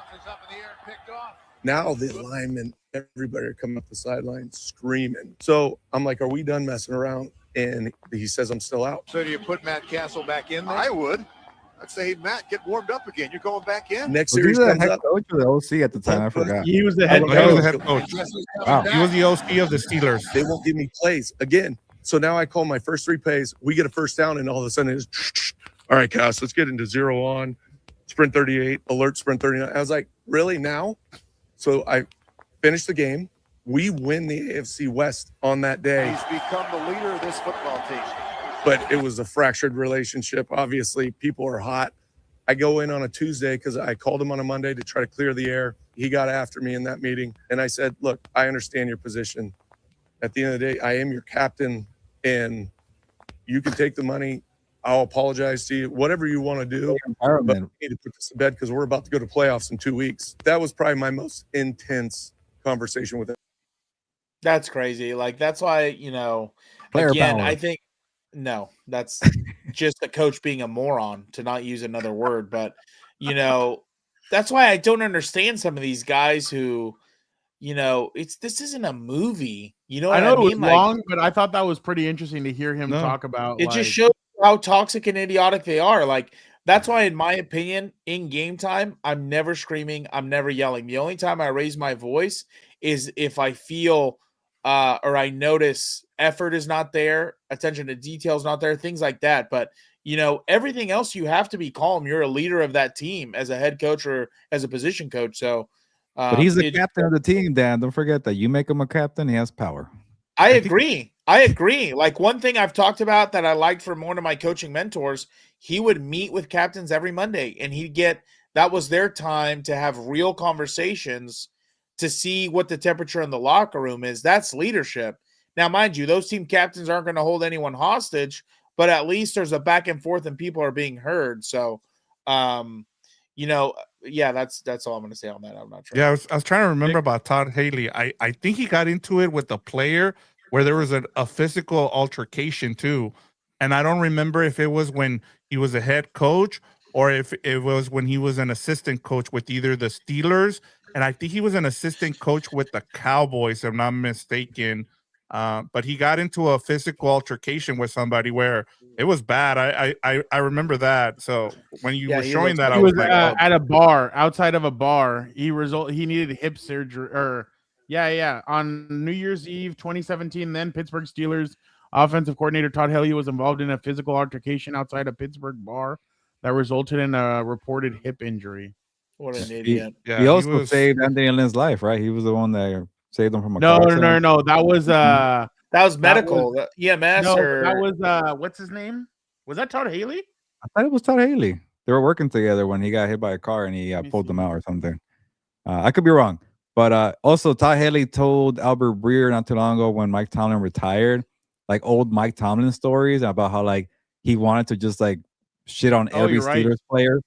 Now the linemen, everybody are coming up the sideline screaming. So I'm like, are we done messing around? And he says I'm still out. So do you put Matt Castle back in there? I would. I'd say, hey, Matt, get warmed up again. You're going back in. Next Was he series the comes head up. coach or the OC at the time? I forgot. He was the head He was the coach. head coach. Wow. He was the OC of the Steelers. They won't give me plays again. So now I call my first three plays. We get a first down, and all of a sudden it's, all right, Cass, let's get into 0 on, sprint 38, alert sprint 39. I was like, really now? So I finished the game. We win the AFC West on that day. He's become the leader of this football team. But it was a fractured relationship. Obviously, people are hot. I go in on a Tuesday because I called him on a Monday to try to clear the air. He got after me in that meeting. And I said, look, I understand your position. At the end of the day, I am your captain, and you can take the money. I'll apologize to you, whatever you want to do. But we need to put this to bed because we're about to go to playoffs in 2 weeks. That was probably my most intense conversation with him. That's crazy. Like, that's why, Player again, power. I think, no, that's just the coach being a moron, to not use another word. But, that's why I don't understand some of these guys who, this isn't a movie. You know what I know I it was mean? long, but I thought that was pretty interesting to hear him talk about. It just shows how toxic and idiotic they are. Like, that's why, in my opinion, in game time, I'm never screaming. I'm never yelling. The only time I raise my voice is if I feel or I notice effort is not there, attention to detail is not there, things like that. But, everything else, you have to be calm. You're a leader of that team as a head coach or as a position coach. So, but he's the captain of the team, Dan. Don't forget that. You make him a captain, he has power. I agree. Like, one thing I've talked about that I liked from one of my coaching mentors, he would meet with captains every Monday, and that was their time to have real conversations to see what the temperature in the locker room is. That's leadership. Now, mind you, those team captains aren't going to hold anyone hostage, but at least there's a back and forth and people are being heard. So, yeah, that's all I'm going to say on that. I'm not sure. Yeah, I was trying to remember about Todd Haley. I think he got into it with the player where there was a physical altercation too. And I don't remember if it was when he was a head coach or if it was when he was an assistant coach with either the Steelers. And I think he was an assistant coach with the Cowboys, if I'm not mistaken. But he got into a physical altercation with somebody where it was bad. I remember that. So when you were showing that, I was like, at a bar, outside of a bar. He needed hip surgery. On New Year's Eve 2017, then Pittsburgh Steelers offensive coordinator Todd Haley was involved in a physical altercation outside a Pittsburgh bar that resulted in a reported hip injury. What an idiot. He also saved Anthony Lynn's life, right? He was the one that saved him from a No. car accident. That was medical. EMS or that was what's his name? Was that Todd Haley? I thought it was Todd Haley. They were working together when he got hit by a car and he pulled them out or something. I could be wrong. But also Todd Haley told Albert Breer not too long ago when Mike Tomlin retired, like old Mike Tomlin stories about how like he wanted to just like shit on Oh, every you're right. Steelers player,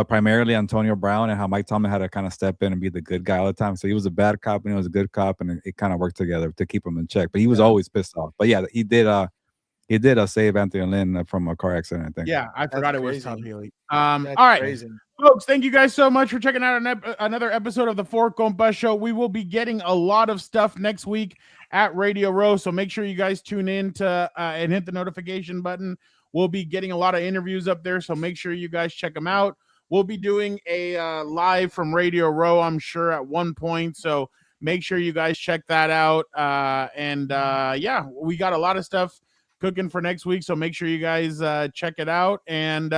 primarily Antonio Brown, and how Mike Tomlin had to kind of step in and be the good guy all the time. So he was a bad cop and he was a good cop, and it kind of worked together to keep him in check. But he was always pissed off. But yeah, he did save Anthony Lynn from a car accident, I think. Yeah, I forgot it was crazy. Todd Haley. That's All right. crazy. Folks, thank you guys so much for checking out another episode of the Four Compas Show. We will be getting a lot of stuff next week at Radio Row, so make sure you guys tune in to and hit the notification button. We'll be getting a lot of interviews up there, so make sure you guys check them out. We'll be doing a live from Radio Row, I'm sure, at one point, so make sure you guys check that out. Yeah, we got a lot of stuff cooking for next week, so make sure you guys check it out, and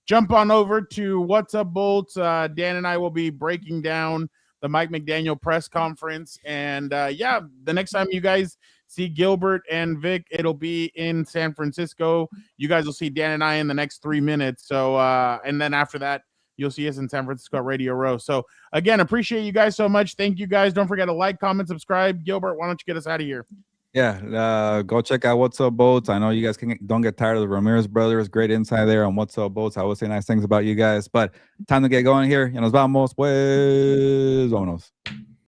jump on over to What's Up Bolts. Dan and I will be breaking down the Mike McDaniel press conference, and yeah, the next time you guys see Gilbert and Vic, it'll be in San Francisco. You guys will see Dan and I in the next 3 minutes, so and then after that you'll see us in San Francisco at Radio Row. So again, appreciate you guys so much. Thank you guys. Don't forget to like, comment, subscribe. Gilbert, why don't you get us out of here? Yeah, go check out What's Up Boats. I know you guys don't get tired of the Ramirez brothers. Great insight there on What's Up Boats. I always say nice things about you guys, but time to get going here. Y nos vamos, pues. Vámonos.